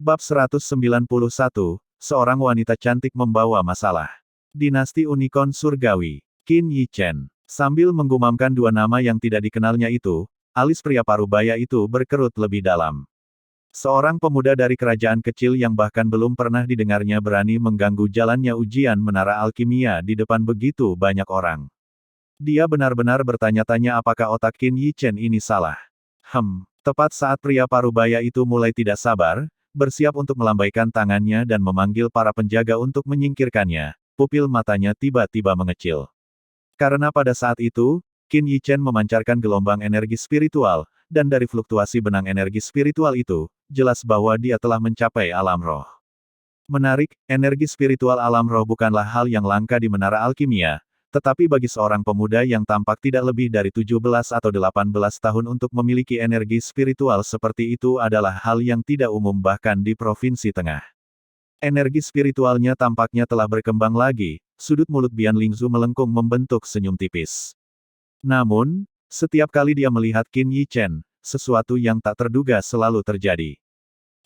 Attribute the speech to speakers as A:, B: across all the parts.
A: Bab 191, seorang wanita cantik membawa masalah. Dinasti Unicorn Surgawi, Qin Yi Chen. Sambil menggumamkan dua nama yang tidak dikenalnya itu, alis pria parubaya itu berkerut lebih dalam. Seorang pemuda dari kerajaan kecil yang bahkan belum pernah didengarnya berani mengganggu jalannya ujian menara alkimia di depan begitu banyak orang. Dia benar-benar bertanya-tanya apakah otak Qin Yi Chen ini salah. Tepat saat pria parubaya itu mulai tidak sabar, bersiap untuk melambaikan tangannya dan memanggil para penjaga untuk menyingkirkannya, pupil matanya tiba-tiba mengecil. Karena pada saat itu, Qin Yi Chen memancarkan gelombang energi spiritual, dan dari fluktuasi benang energi spiritual itu, jelas bahwa dia telah mencapai alam roh. Menarik, energi spiritual alam roh bukanlah hal yang langka di menara alkimia, tetapi bagi seorang pemuda yang tampak tidak lebih dari 17 atau 18 tahun untuk memiliki energi spiritual seperti itu adalah hal yang tidak umum bahkan di Provinsi Tengah. Energi spiritualnya tampaknya telah berkembang lagi, sudut mulut Bian Lingzu melengkung membentuk senyum tipis. Namun, setiap kali dia melihat Qin Yi Chen, sesuatu yang tak terduga selalu terjadi.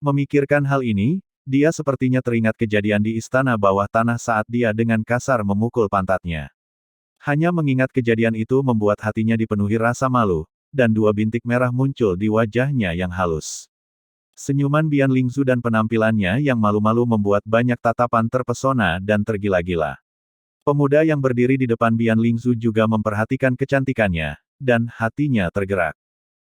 A: Memikirkan hal ini, dia sepertinya teringat kejadian di istana bawah tanah saat dia dengan kasar memukul pantatnya. Hanya mengingat kejadian itu membuat hatinya dipenuhi rasa malu, dan dua bintik merah muncul di wajahnya yang halus. Senyuman Bian Lingzu dan penampilannya yang malu-malu membuat banyak tatapan terpesona dan tergila-gila. Pemuda yang berdiri di depan Bian Lingzu juga memperhatikan kecantikannya, dan hatinya tergerak.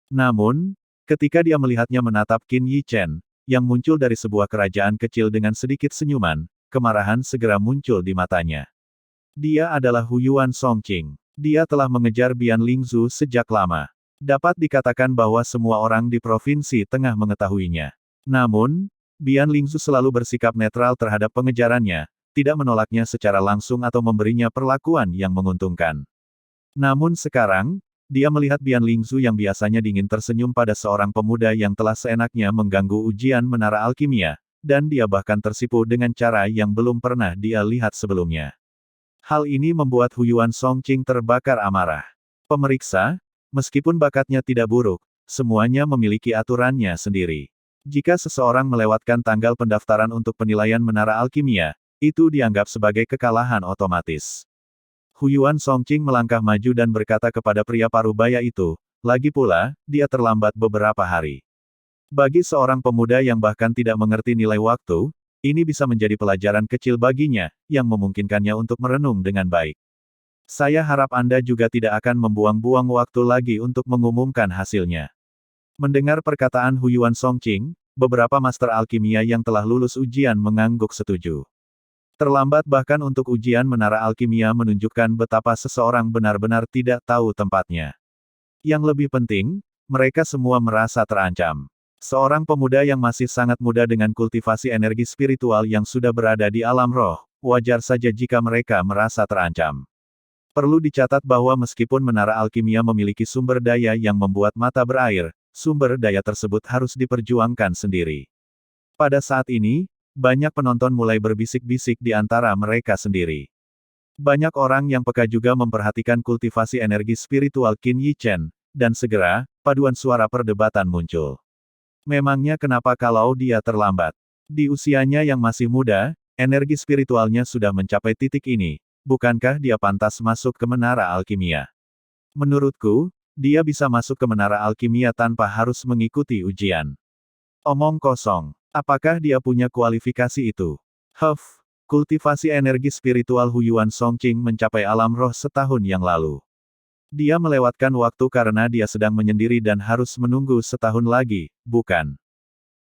A: Namun, ketika dia melihatnya menatap Qin Yi Chen, yang muncul dari sebuah kerajaan kecil dengan sedikit senyuman, kemarahan segera muncul di matanya. Dia adalah Huyuan Songqing. Dia telah mengejar Bian Lingzu sejak lama. Dapat dikatakan bahwa semua orang di Provinsi Tengah mengetahuinya. Namun, Bian Lingzu selalu bersikap netral terhadap pengejarannya, tidak menolaknya secara langsung atau memberinya perlakuan yang menguntungkan. Namun sekarang, dia melihat Bian Lingzu yang biasanya dingin tersenyum pada seorang pemuda yang telah seenaknya mengganggu ujian menara alkimia, dan dia bahkan tersipu dengan cara yang belum pernah dia lihat sebelumnya. Hal ini membuat Huyuan Songqing terbakar amarah. Pemeriksa, meskipun bakatnya tidak buruk, semuanya memiliki aturannya sendiri. Jika seseorang melewatkan tanggal pendaftaran untuk penilaian menara alkimia, itu dianggap sebagai kekalahan otomatis. Huyuan Songqing melangkah maju dan berkata kepada pria parubaya itu, lagi pula, dia terlambat beberapa hari. Bagi seorang pemuda yang bahkan tidak mengerti nilai waktu, ini bisa menjadi pelajaran kecil baginya, yang memungkinkannya untuk merenung dengan baik. Saya harap Anda juga tidak akan membuang-buang waktu lagi untuk mengumumkan hasilnya. Mendengar perkataan Huyuan Songqing, beberapa master alkimia yang telah lulus ujian mengangguk setuju. Terlambat bahkan untuk ujian menara alkimia menunjukkan betapa seseorang benar-benar tidak tahu tempatnya. Yang lebih penting, mereka semua merasa terancam. Seorang pemuda yang masih sangat muda dengan kultivasi energi spiritual yang sudah berada di alam roh, wajar saja jika mereka merasa terancam. Perlu dicatat bahwa meskipun menara alkimia memiliki sumber daya yang membuat mata berair, sumber daya tersebut harus diperjuangkan sendiri. Pada saat ini, banyak penonton mulai berbisik-bisik di antara mereka sendiri. Banyak orang yang peka juga memperhatikan kultivasi energi spiritual Qin Yi Chen, dan segera, paduan suara perdebatan muncul. Memangnya kenapa kalau dia terlambat? Di usianya yang masih muda, energi spiritualnya sudah mencapai titik ini, bukankah dia pantas masuk ke menara alkimia? Menurutku, dia bisa masuk ke menara alkimia tanpa harus mengikuti ujian. Omong kosong. Apakah dia punya kualifikasi itu? Kultivasi energi spiritual Huyuan Songqing mencapai alam roh setahun yang lalu. Dia melewatkan waktu karena dia sedang menyendiri dan harus menunggu setahun lagi, bukan?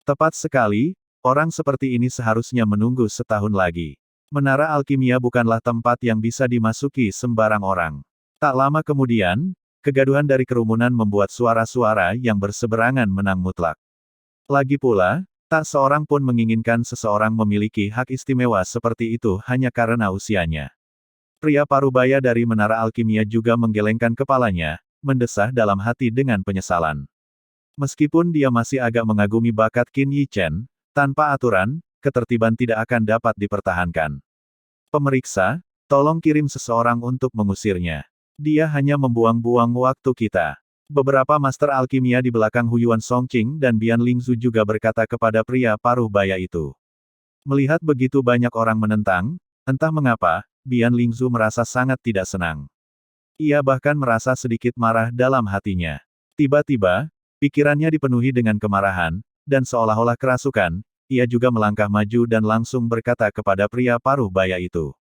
A: Tepat sekali, orang seperti ini seharusnya menunggu setahun lagi. Menara alkimia bukanlah tempat yang bisa dimasuki sembarang orang. Tak lama kemudian, kegaduhan dari kerumunan membuat suara-suara yang berseberangan menang mutlak. Lagi pula, tak seorang pun menginginkan seseorang memiliki hak istimewa seperti itu hanya karena usianya. Pria parubaya dari menara alkimia juga menggelengkan kepalanya, mendesah dalam hati dengan penyesalan. Meskipun dia masih agak mengagumi bakat Qin Yi Chen, tanpa aturan, ketertiban tidak akan dapat dipertahankan. Pemeriksa, tolong kirim seseorang untuk mengusirnya. Dia hanya membuang-buang waktu kita. Beberapa master alkimia di belakang Huyuan Songqing dan Bian Lingzu juga berkata kepada pria paruh baya itu. Melihat begitu banyak orang menentang, entah mengapa, Bian Lingzu merasa sangat tidak senang. Ia bahkan merasa sedikit marah dalam hatinya. Tiba-tiba, pikirannya dipenuhi dengan kemarahan, dan seolah-olah kerasukan, ia juga melangkah maju dan langsung berkata kepada pria paruh baya itu.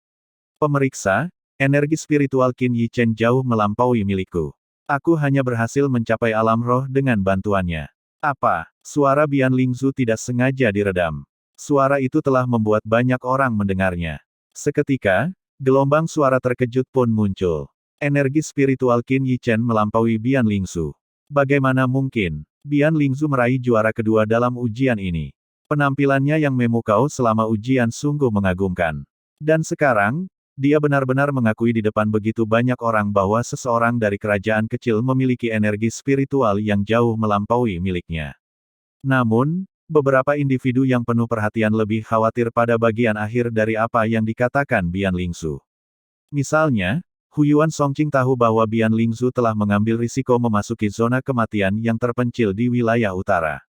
A: Pemeriksa, energi spiritual Qin Yichen jauh melampaui milikku. Aku hanya berhasil mencapai alam roh dengan bantuannya. Apa? Suara Bian Lingzu tidak sengaja diredam. Suara itu telah membuat banyak orang mendengarnya. Seketika, gelombang suara terkejut pun muncul. Energi spiritual Qin Yichen melampaui Bian Lingzu. Bagaimana mungkin? Bian Lingzu meraih juara kedua dalam ujian ini. Penampilannya yang memukau selama ujian sungguh mengagumkan. Dan sekarang, dia benar-benar mengakui di depan begitu banyak orang bahwa seseorang dari kerajaan kecil memiliki energi spiritual yang jauh melampaui miliknya. Namun, beberapa individu yang penuh perhatian lebih khawatir pada bagian akhir dari apa yang dikatakan Bian Lingzu. Misalnya, Huyuan Songqing tahu bahwa Bian Lingzu telah mengambil risiko memasuki zona kematian yang terpencil di wilayah utara.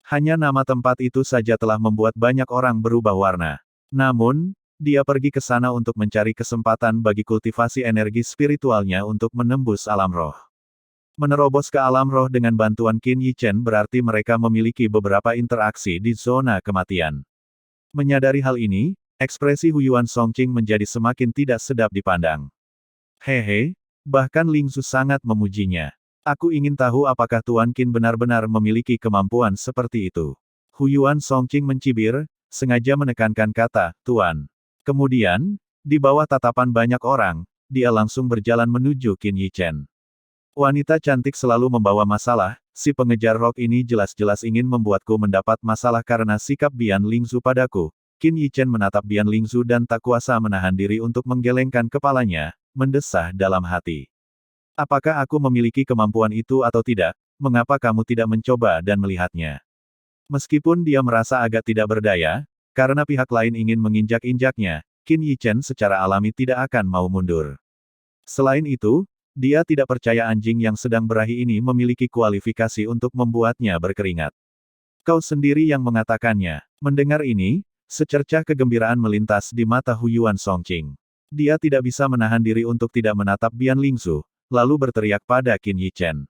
A: Hanya nama tempat itu saja telah membuat banyak orang berubah warna. Namun, dia pergi ke sana untuk mencari kesempatan bagi kultivasi energi spiritualnya untuk menembus alam roh. Menerobos ke alam roh dengan bantuan Qin Yichen berarti mereka memiliki beberapa interaksi di zona kematian. Menyadari hal ini, ekspresi Huyuan Songqing menjadi semakin tidak sedap dipandang. Hehe, bahkan Lingzu sangat memujinya. Aku ingin tahu apakah Tuan Qin benar-benar memiliki kemampuan seperti itu. Huyuan Songqing mencibir, sengaja menekankan kata, Tuan. Kemudian, di bawah tatapan banyak orang, dia langsung berjalan menuju Qin Yichen. Wanita cantik selalu membawa masalah, si pengejar rok ini jelas-jelas ingin membuatku mendapat masalah karena sikap Bian Lingzu padaku. Qin Yichen menatap Bian Lingzu dan tak kuasa menahan diri untuk menggelengkan kepalanya, mendesah dalam hati. Apakah aku memiliki kemampuan itu atau tidak, mengapa kamu tidak mencoba dan melihatnya? Meskipun dia merasa agak tidak berdaya, karena pihak lain ingin menginjak-injaknya, Qin Yichen secara alami tidak akan mau mundur. Selain itu, dia tidak percaya anjing yang sedang berahi ini memiliki kualifikasi untuk membuatnya berkeringat. Kau sendiri yang mengatakannya. Mendengar ini, secercah kegembiraan melintas di mata Huyuan Songqing. Dia tidak bisa menahan diri untuk tidak menatap Bian Lingzu, lalu berteriak pada Qin Yichen.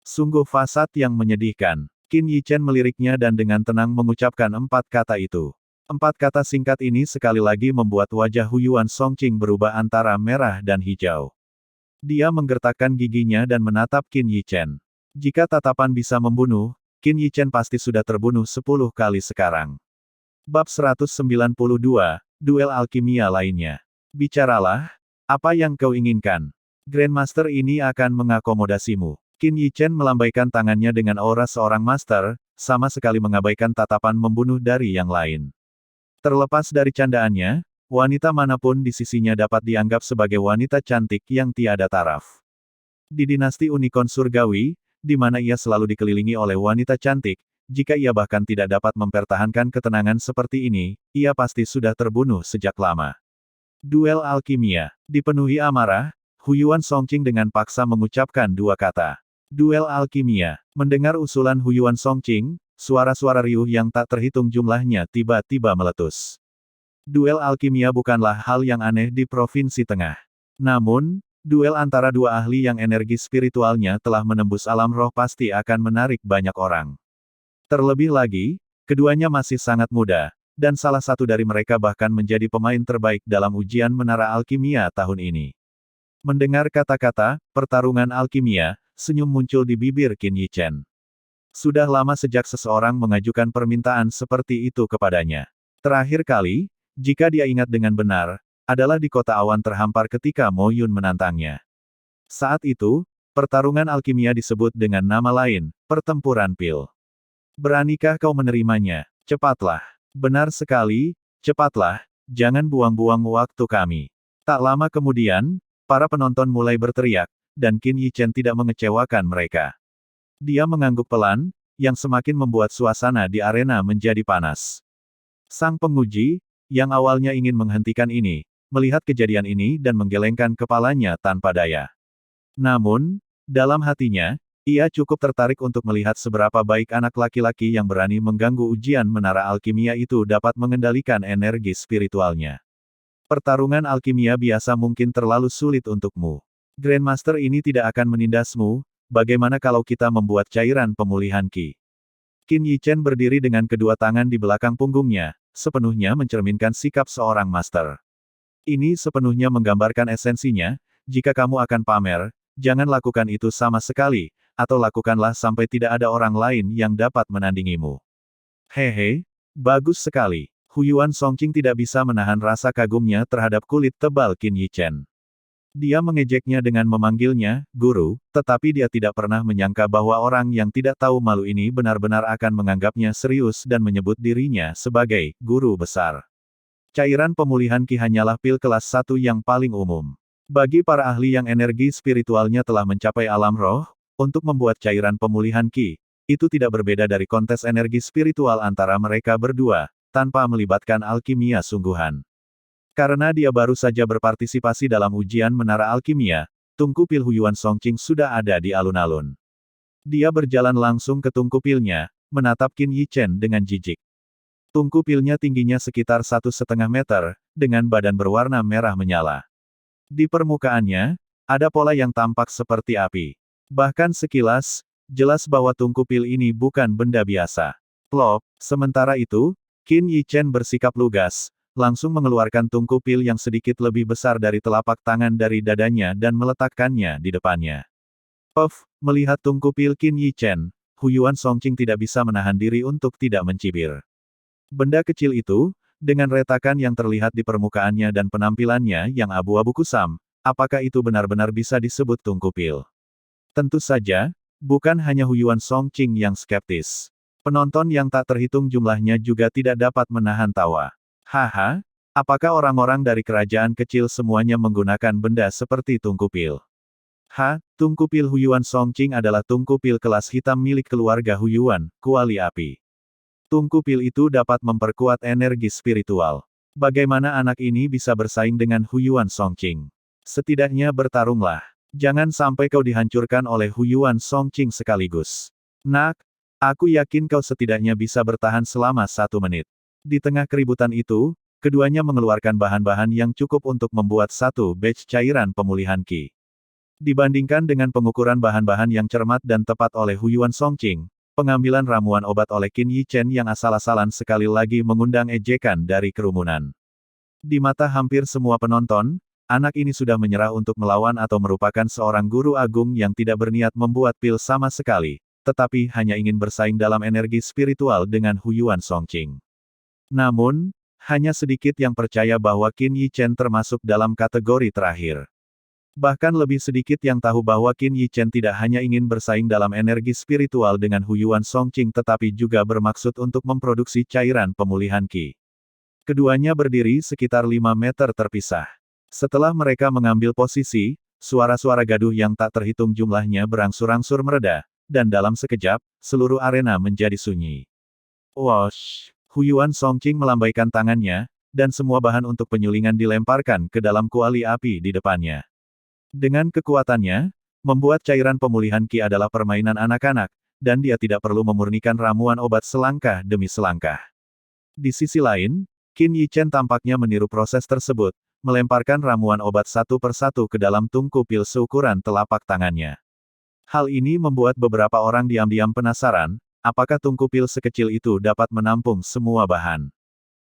A: Sungguh fasad yang menyedihkan. Qin Yichen meliriknya dan dengan tenang mengucapkan 4 kata itu. 4 kata singkat ini sekali lagi membuat wajah Huyuan Songqing berubah antara merah dan hijau. Dia menggertakkan giginya dan menatap Qin Yichen. Jika tatapan bisa membunuh, Qin Yichen pasti sudah terbunuh 10 kali sekarang. Bab 192, Duel Alkimia lainnya. Bicaralah, apa yang kau inginkan? Grandmaster ini akan mengakomodasimu. Qin Yichen melambaikan tangannya dengan aura seorang master, sama sekali mengabaikan tatapan membunuh dari yang lain. Terlepas dari candaannya, wanita manapun di sisinya dapat dianggap sebagai wanita cantik yang tiada taraf. Di dinasti Unicorn Surgawi, di mana ia selalu dikelilingi oleh wanita cantik, jika ia bahkan tidak dapat mempertahankan ketenangan seperti ini, ia pasti sudah terbunuh sejak lama. Duel alkimia. Dipenuhi amarah, Huyuan Songqing dengan paksa mengucapkan 2 kata. Duel alkimia. Mendengar usulan Huyuan Songqing, suara-suara riuh yang tak terhitung jumlahnya tiba-tiba meletus. Duel alkimia bukanlah hal yang aneh di Provinsi Tengah. Namun, duel antara dua ahli yang energi spiritualnya telah menembus alam roh pasti akan menarik banyak orang. Terlebih lagi, keduanya masih sangat muda, dan salah satu dari mereka bahkan menjadi pemain terbaik dalam ujian menara alkimia tahun ini. Mendengar kata-kata, pertarungan alkimia, senyum muncul di bibir Qin Yichen. Sudah lama sejak seseorang mengajukan permintaan seperti itu kepadanya. Terakhir kali, jika dia ingat dengan benar, adalah di kota awan terhampar ketika Mo Yun menantangnya. Saat itu, pertarungan alkimia disebut dengan nama lain, pertempuran pil. Beranikah kau menerimanya? Cepatlah. Benar sekali, cepatlah, jangan buang-buang waktu kami. Tak lama kemudian, para penonton mulai berteriak, dan Qin Yichen tidak mengecewakan mereka. Dia mengangguk pelan, yang semakin membuat suasana di arena menjadi panas. Sang penguji, yang awalnya ingin menghentikan ini, melihat kejadian ini dan menggelengkan kepalanya tanpa daya. Namun, dalam hatinya, Ia cukup tertarik untuk melihat seberapa baik anak laki-laki yang berani mengganggu ujian menara alkimia itu dapat mengendalikan energi spiritualnya. Pertarungan alkimia biasa mungkin terlalu sulit untukmu. Grandmaster ini tidak akan menindasmu, bagaimana kalau kita membuat cairan pemulihan Qi? Qin Yichen berdiri dengan kedua tangan di belakang punggungnya, sepenuhnya mencerminkan sikap seorang master. Ini sepenuhnya menggambarkan esensinya, jika kamu akan pamer, jangan lakukan itu sama sekali, atau lakukanlah sampai tidak ada orang lain yang dapat menandingimu. Hehe, bagus sekali. Huyuan Songqing tidak bisa menahan rasa kagumnya terhadap kulit tebal Qin Yichen. Dia mengejeknya dengan memanggilnya, guru, tetapi dia tidak pernah menyangka bahwa orang yang tidak tahu malu ini benar-benar akan menganggapnya serius dan menyebut dirinya sebagai guru besar. Cairan pemulihan Qi hanyalah pil kelas 1 yang paling umum. Bagi para ahli yang energi spiritualnya telah mencapai alam roh, untuk membuat cairan pemulihan Qi, itu tidak berbeda dari kontes energi spiritual antara mereka berdua, tanpa melibatkan alkimia sungguhan. Karena dia baru saja berpartisipasi dalam ujian menara alkimia, tungku pil Huyuan Songqing sudah ada di alun-alun. Dia berjalan langsung ke tungku pilnya, menatap Qin Yichen dengan jijik. Tungku pilnya tingginya sekitar 1,5 meter, dengan badan berwarna merah menyala. Di permukaannya, ada pola yang tampak seperti api. Bahkan sekilas, jelas bahwa tungku pil ini bukan benda biasa. Plop, sementara itu, Qin Yichen bersikap lugas, langsung mengeluarkan tungku pil yang sedikit lebih besar dari telapak tangan dari dadanya dan meletakkannya di depannya. Puff, melihat tungku pil Qin Yichen, Huyuan Songqing tidak bisa menahan diri untuk tidak mencibir. Benda kecil itu, dengan retakan yang terlihat di permukaannya dan penampilannya yang abu-abu kusam, apakah itu benar-benar bisa disebut tungku pil? Tentu saja, bukan hanya Huyuan Songqing yang skeptis. Penonton yang tak terhitung jumlahnya juga tidak dapat menahan tawa. Haha, apakah orang-orang dari kerajaan kecil semuanya menggunakan benda seperti tungku pil? Tungku pil Huyuan Songqing adalah tungku pil kelas hitam milik keluarga Huyuan, kuali api. Tungku pil itu dapat memperkuat energi spiritual. Bagaimana anak ini bisa bersaing dengan Huyuan Songqing? Setidaknya bertarunglah. Jangan sampai kau dihancurkan oleh Huyuan Songqing sekaligus. Nak, aku yakin kau setidaknya bisa bertahan selama 1 menit. Di tengah keributan itu, keduanya mengeluarkan bahan-bahan yang cukup untuk membuat 1 batch cairan pemulihan Qi. Dibandingkan dengan pengukuran bahan-bahan yang cermat dan tepat oleh Huyuan Songqing, pengambilan ramuan obat oleh Qin Yichen yang asal-asalan sekali lagi mengundang ejekan dari kerumunan. Di mata hampir semua penonton, anak ini sudah menyerah untuk melawan atau merupakan seorang guru agung yang tidak berniat membuat pil sama sekali, tetapi hanya ingin bersaing dalam energi spiritual dengan Huyuan Songqing. Namun, hanya sedikit yang percaya bahwa Qin Yichen termasuk dalam kategori terakhir. Bahkan lebih sedikit yang tahu bahwa Qin Yichen tidak hanya ingin bersaing dalam energi spiritual dengan Huyuan Songqing tetapi juga bermaksud untuk memproduksi cairan pemulihan Qi. Keduanya berdiri sekitar 5 meter terpisah. Setelah mereka mengambil posisi, suara-suara gaduh yang tak terhitung jumlahnya berangsur-angsur mereda, dan dalam sekejap, seluruh arena menjadi sunyi. Wosh! Huyuan Songqing melambaikan tangannya, dan semua bahan untuk penyulingan dilemparkan ke dalam kuali api di depannya. Dengan kekuatannya, membuat cairan pemulihan Qi adalah permainan anak-anak, dan dia tidak perlu memurnikan ramuan obat selangkah demi selangkah. Di sisi lain, Qin Yichen tampaknya meniru proses tersebut, melemparkan ramuan obat satu persatu ke dalam tungku pil seukuran telapak tangannya. Hal ini membuat beberapa orang diam-diam penasaran, apakah tungku pil sekecil itu dapat menampung semua bahan.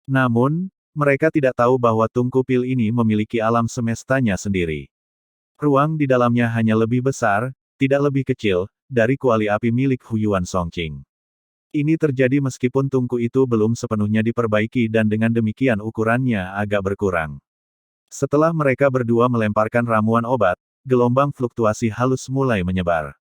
A: Namun, mereka tidak tahu bahwa tungku pil ini memiliki alam semestanya sendiri. Ruang di dalamnya hanya lebih besar, tidak lebih kecil, dari kuali api milik Huyuan Songqing. Ini terjadi meskipun tungku itu belum sepenuhnya diperbaiki dan dengan demikian ukurannya agak berkurang. Setelah mereka berdua melemparkan ramuan obat, gelombang fluktuasi halus mulai menyebar.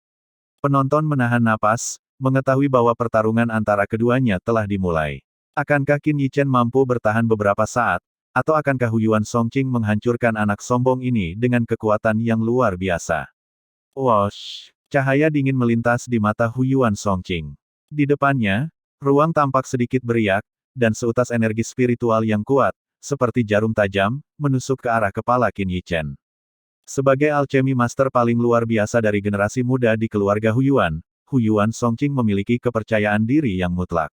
A: Penonton menahan napas, mengetahui bahwa pertarungan antara keduanya telah dimulai. Akankah Qin Yichen mampu bertahan beberapa saat, atau akankah Huyuan Songqing menghancurkan anak sombong ini dengan kekuatan yang luar biasa? Wosh! Cahaya dingin melintas di mata Huyuan Songqing. Di depannya, ruang tampak sedikit beriak, dan seutas energi spiritual yang kuat, seperti jarum tajam, menusuk ke arah kepala Qin Yichen. Sebagai alchemy master paling luar biasa dari generasi muda di keluarga Hu Yuan Songqing memiliki kepercayaan diri yang mutlak.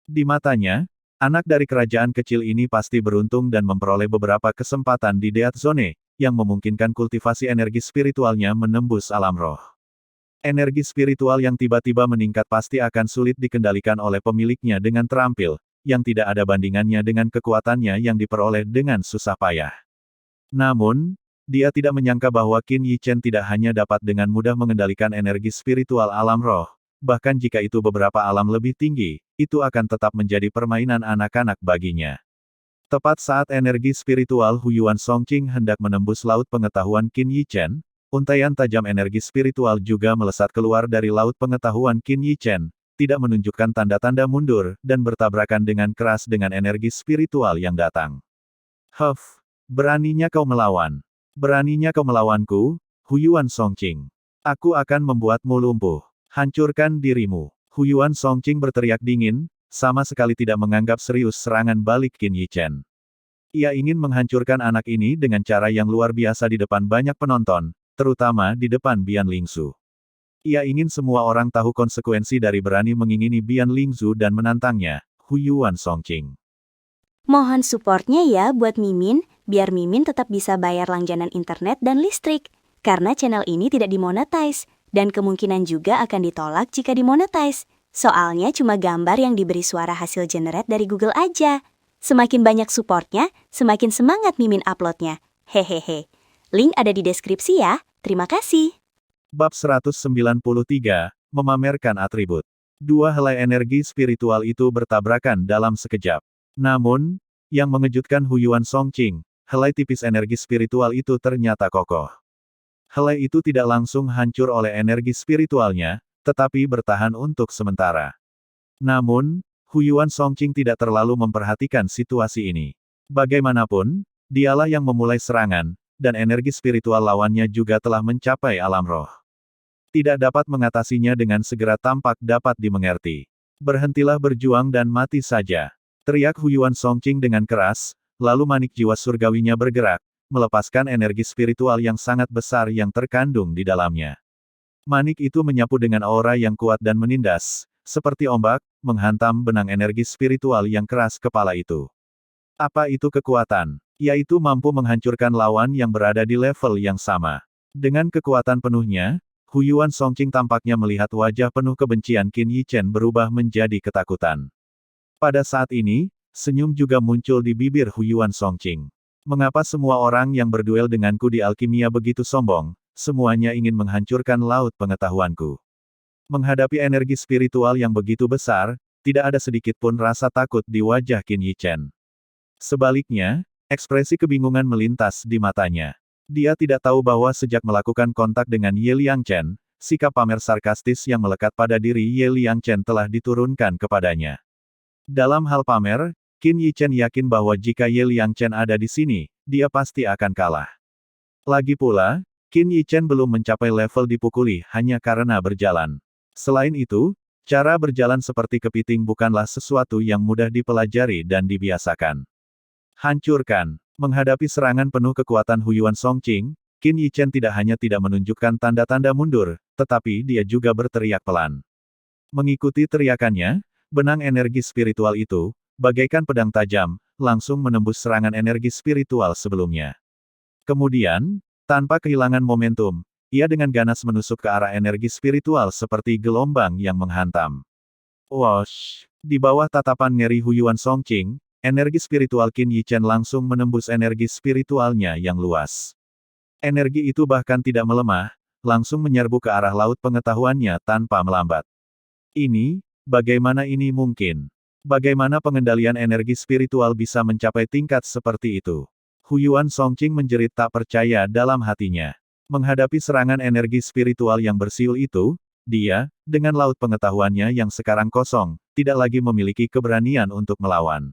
A: Di matanya, anak dari kerajaan kecil ini pasti beruntung dan memperoleh beberapa kesempatan di Death Zone, yang memungkinkan kultivasi energi spiritualnya menembus alam roh. Energi spiritual yang tiba-tiba meningkat pasti akan sulit dikendalikan oleh pemiliknya dengan terampil, yang tidak ada bandingannya dengan kekuatannya yang diperoleh dengan susah payah. Namun, dia tidak menyangka bahwa Qin Yichen tidak hanya dapat dengan mudah mengendalikan energi spiritual alam roh, bahkan jika itu beberapa alam lebih tinggi, itu akan tetap menjadi permainan anak-anak baginya. Tepat saat energi spiritual Hu Yuan Songqing hendak menembus laut pengetahuan Qin Yichen, untaian tajam energi spiritual juga melesat keluar dari laut pengetahuan Qin Yichen, tidak menunjukkan tanda-tanda mundur, dan bertabrakan dengan keras dengan energi spiritual yang datang. Huff, beraninya kau melawan. Beraninya kau melawanku, Hu Yuan Songqing. Aku akan membuatmu lumpuh. Hancurkan dirimu. Hu Yuan Songqing berteriak dingin, sama sekali tidak menganggap serius serangan balik Qin Yichen. Ia ingin menghancurkan anak ini dengan cara yang luar biasa di depan banyak penonton, terutama di depan Bian Lingzu. Ia ingin semua orang tahu konsekuensi dari berani mengingini Bian Lingzu dan menantangnya, Hu Yuan Songqing.
B: Mohon supportnya ya buat Mimin, biar Mimin tetap bisa bayar langganan internet dan listrik. Karena channel ini tidak dimonetize, dan kemungkinan juga akan ditolak jika dimonetize. Soalnya cuma gambar yang diberi suara hasil generate dari Google aja. Semakin banyak supportnya, semakin semangat Mimin uploadnya. Hehehe. Link ada di deskripsi ya. Terima kasih.
A: Bab 193, memamerkan atribut. Dua helai energi spiritual itu bertabrakan dalam sekejap. Namun, yang mengejutkan Hu Yuan Songqing, helai tipis energi spiritual itu ternyata kokoh. Helai itu tidak langsung hancur oleh energi spiritualnya, tetapi bertahan untuk sementara. Namun, Hu Yuan Songqing tidak terlalu memperhatikan situasi ini. Bagaimanapun, dialah yang memulai serangan, dan energi spiritual lawannya juga telah mencapai alam roh. Tidak dapat mengatasinya dengan segera tampak dapat dimengerti. Berhentilah berjuang dan mati saja. Teriak Hu Yuan Songqing dengan keras, lalu manik jiwa surgawinya bergerak, melepaskan energi spiritual yang sangat besar yang terkandung di dalamnya. Manik itu menyapu dengan aura yang kuat dan menindas, seperti ombak, menghantam benang energi spiritual yang keras kepala itu. Apa itu kekuatan? Yaitu mampu menghancurkan lawan yang berada di level yang sama. Dengan kekuatan penuhnya, Hu Yuan Songqing tampaknya melihat wajah penuh kebencian Qin Yichen berubah menjadi ketakutan. Pada saat ini, senyum juga muncul di bibir Hu Yuan Songqing. Mengapa semua orang yang berduel denganku di alkimia begitu sombong, semuanya ingin menghancurkan laut pengetahuanku. Menghadapi energi spiritual yang begitu besar, tidak ada sedikit pun rasa takut di wajah Qin Yichen. Sebaliknya, ekspresi kebingungan melintas di matanya. Dia tidak tahu bahwa sejak melakukan kontak dengan Ye Liangchen, sikap pamer sarkastis yang melekat pada diri Ye Liangchen telah diturunkan kepadanya. Dalam hal pamer, Qin Yichen yakin bahwa jika Ye Liangchen ada di sini, dia pasti akan kalah. Lagi pula, Qin Yichen belum mencapai level dipukuli hanya karena berjalan. Selain itu, cara berjalan seperti kepiting bukanlah sesuatu yang mudah dipelajari dan dibiasakan. Hancurkan. Menghadapi serangan penuh kekuatan Hu Yuan Songqing, Qin Yichen tidak hanya tidak menunjukkan tanda-tanda mundur, tetapi dia juga berteriak pelan. Mengikuti teriakannya, benang energi spiritual itu, bagaikan pedang tajam, langsung menembus serangan energi spiritual sebelumnya. Kemudian, tanpa kehilangan momentum, ia dengan ganas menusuk ke arah energi spiritual seperti gelombang yang menghantam. Wosh! Di bawah tatapan ngeri Hu Yuan Songqing, energi spiritual Qin Yichen langsung menembus energi spiritualnya yang luas. Energi itu bahkan tidak melemah, langsung menyerbu ke arah laut pengetahuannya tanpa melambat. Bagaimana ini mungkin? Bagaimana pengendalian energi spiritual bisa mencapai tingkat seperti itu? Hu Yuan Songqing menjerit tak percaya dalam hatinya. Menghadapi serangan energi spiritual yang bersiul itu, dia, dengan laut pengetahuannya yang sekarang kosong, tidak lagi memiliki keberanian untuk melawan.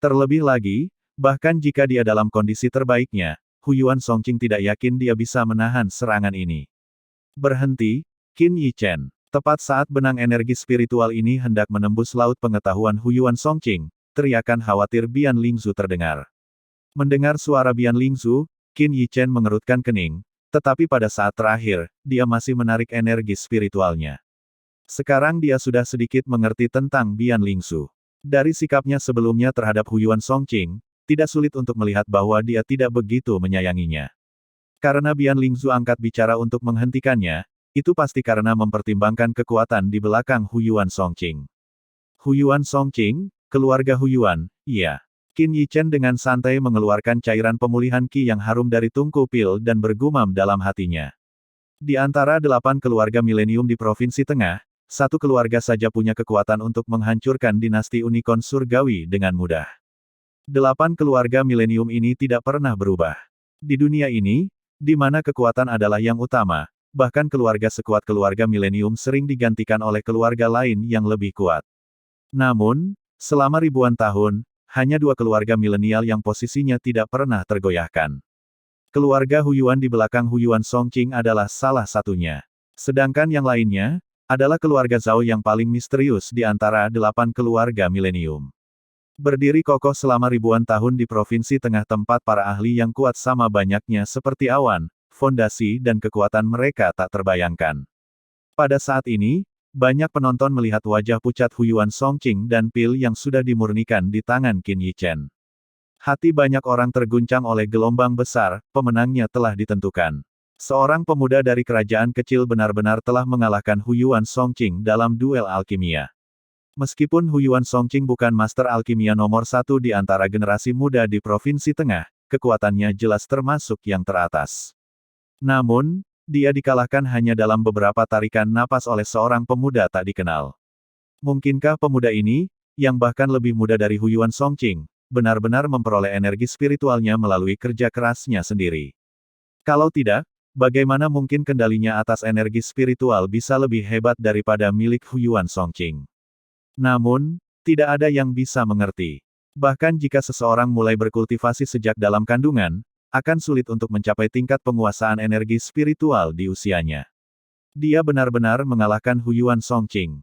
A: Terlebih lagi, bahkan jika dia dalam kondisi terbaiknya, Hu Yuan Songqing tidak yakin dia bisa menahan serangan ini. Berhenti, Qin Yichen. Tepat saat benang energi spiritual ini hendak menembus laut pengetahuan Hu Yuan Songqing, teriakan khawatir Bian Lingzu terdengar. Mendengar suara Bian Lingzu, Qin Yichen mengerutkan kening, tetapi pada saat terakhir, dia masih menarik energi spiritualnya. Sekarang dia sudah sedikit mengerti tentang Bian Lingsu. Dari sikapnya sebelumnya terhadap Huyuan Songqing, tidak sulit untuk melihat bahwa dia tidak begitu menyayanginya. Karena Bian Lingsu angkat bicara untuk menghentikannya, itu pasti karena mempertimbangkan kekuatan di belakang Huyuan Songqing. Huyuan Songqing, keluarga Huyuan, iya. Qin Yichen dengan santai mengeluarkan cairan pemulihan Qi yang harum dari tungku pil dan bergumam dalam hatinya. Di antara 8 keluarga milenium di Provinsi Tengah, satu keluarga saja punya kekuatan untuk menghancurkan dinasti unicorn surgawi dengan mudah. 8 keluarga milenium ini tidak pernah berubah. Di dunia ini, di mana kekuatan adalah yang utama, bahkan keluarga sekuat keluarga milenium sering digantikan oleh keluarga lain yang lebih kuat. Namun, selama ribuan tahun, hanya 2 keluarga milenial yang posisinya tidak pernah tergoyahkan. Keluarga Huyuan di belakang Huyuan Songqing adalah salah satunya. Sedangkan yang lainnya, adalah keluarga Zhao yang paling misterius di antara 8 keluarga milenium. Berdiri kokoh selama ribuan tahun di Provinsi Tengah tempat para ahli yang kuat sama banyaknya seperti awan, fondasi dan kekuatan mereka tak terbayangkan. Pada saat ini, banyak penonton melihat wajah pucat Huyuan Songqing dan pil yang sudah dimurnikan di tangan Qin Yichen. Hati banyak orang terguncang oleh gelombang besar, pemenangnya telah ditentukan. Seorang pemuda dari kerajaan kecil benar-benar telah mengalahkan Huyuan Songqing dalam duel alkimia. Meskipun Huyuan Songqing bukan master alkimia nomor 1 di antara generasi muda di Provinsi Tengah, kekuatannya jelas termasuk yang teratas. Namun, dia dikalahkan hanya dalam beberapa tarikan napas oleh seorang pemuda tak dikenal. Mungkinkah pemuda ini, yang bahkan lebih muda dari Huyuan Songqing, benar-benar memperoleh energi spiritualnya melalui kerja kerasnya sendiri? Kalau tidak, bagaimana mungkin kendalinya atas energi spiritual bisa lebih hebat daripada milik Huyuan Songqing? Namun, tidak ada yang bisa mengerti. Bahkan jika seseorang mulai berkultivasi sejak dalam kandungan, akan sulit untuk mencapai tingkat penguasaan energi spiritual di usianya. Dia benar-benar mengalahkan Huyuan Songqing.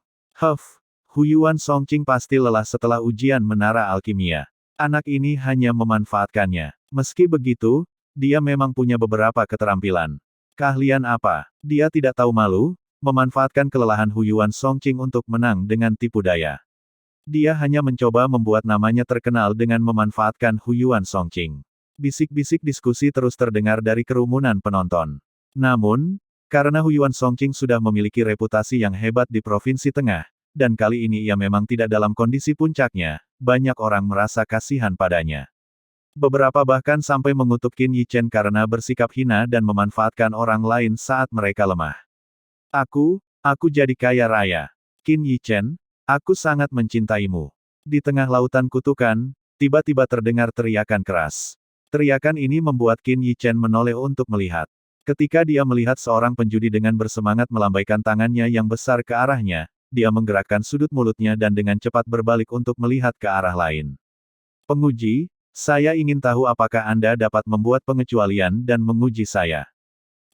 A: Huyuan Songqing pasti lelah setelah ujian menara alkimia. Anak ini hanya memanfaatkannya. Meski begitu, dia memang punya beberapa keterampilan. Keahlian apa? Dia tidak tahu malu, memanfaatkan kelelahan Huyuan Songqing untuk menang dengan tipu daya. Dia hanya mencoba membuat namanya terkenal dengan memanfaatkan Huyuan Songqing. Bisik-bisik diskusi terus terdengar dari kerumunan penonton. Namun, karena Huyuan Songqing sudah memiliki reputasi yang hebat di Provinsi Tengah, dan kali ini ia memang tidak dalam kondisi puncaknya, banyak orang merasa kasihan padanya. Beberapa bahkan sampai mengutuk Qin Yichen karena bersikap hina dan memanfaatkan orang lain saat mereka lemah. Aku jadi kaya raya. Qin Yichen, aku sangat mencintaimu. Di tengah lautan kutukan, tiba-tiba terdengar teriakan keras. Teriakan ini membuat Qin Yichen menoleh untuk melihat. Ketika dia melihat seorang penjudi dengan bersemangat melambaikan tangannya yang besar ke arahnya, dia menggerakkan sudut mulutnya dan dengan cepat berbalik untuk melihat ke arah lain. Penguji, saya ingin tahu apakah Anda dapat membuat pengecualian dan menguji saya.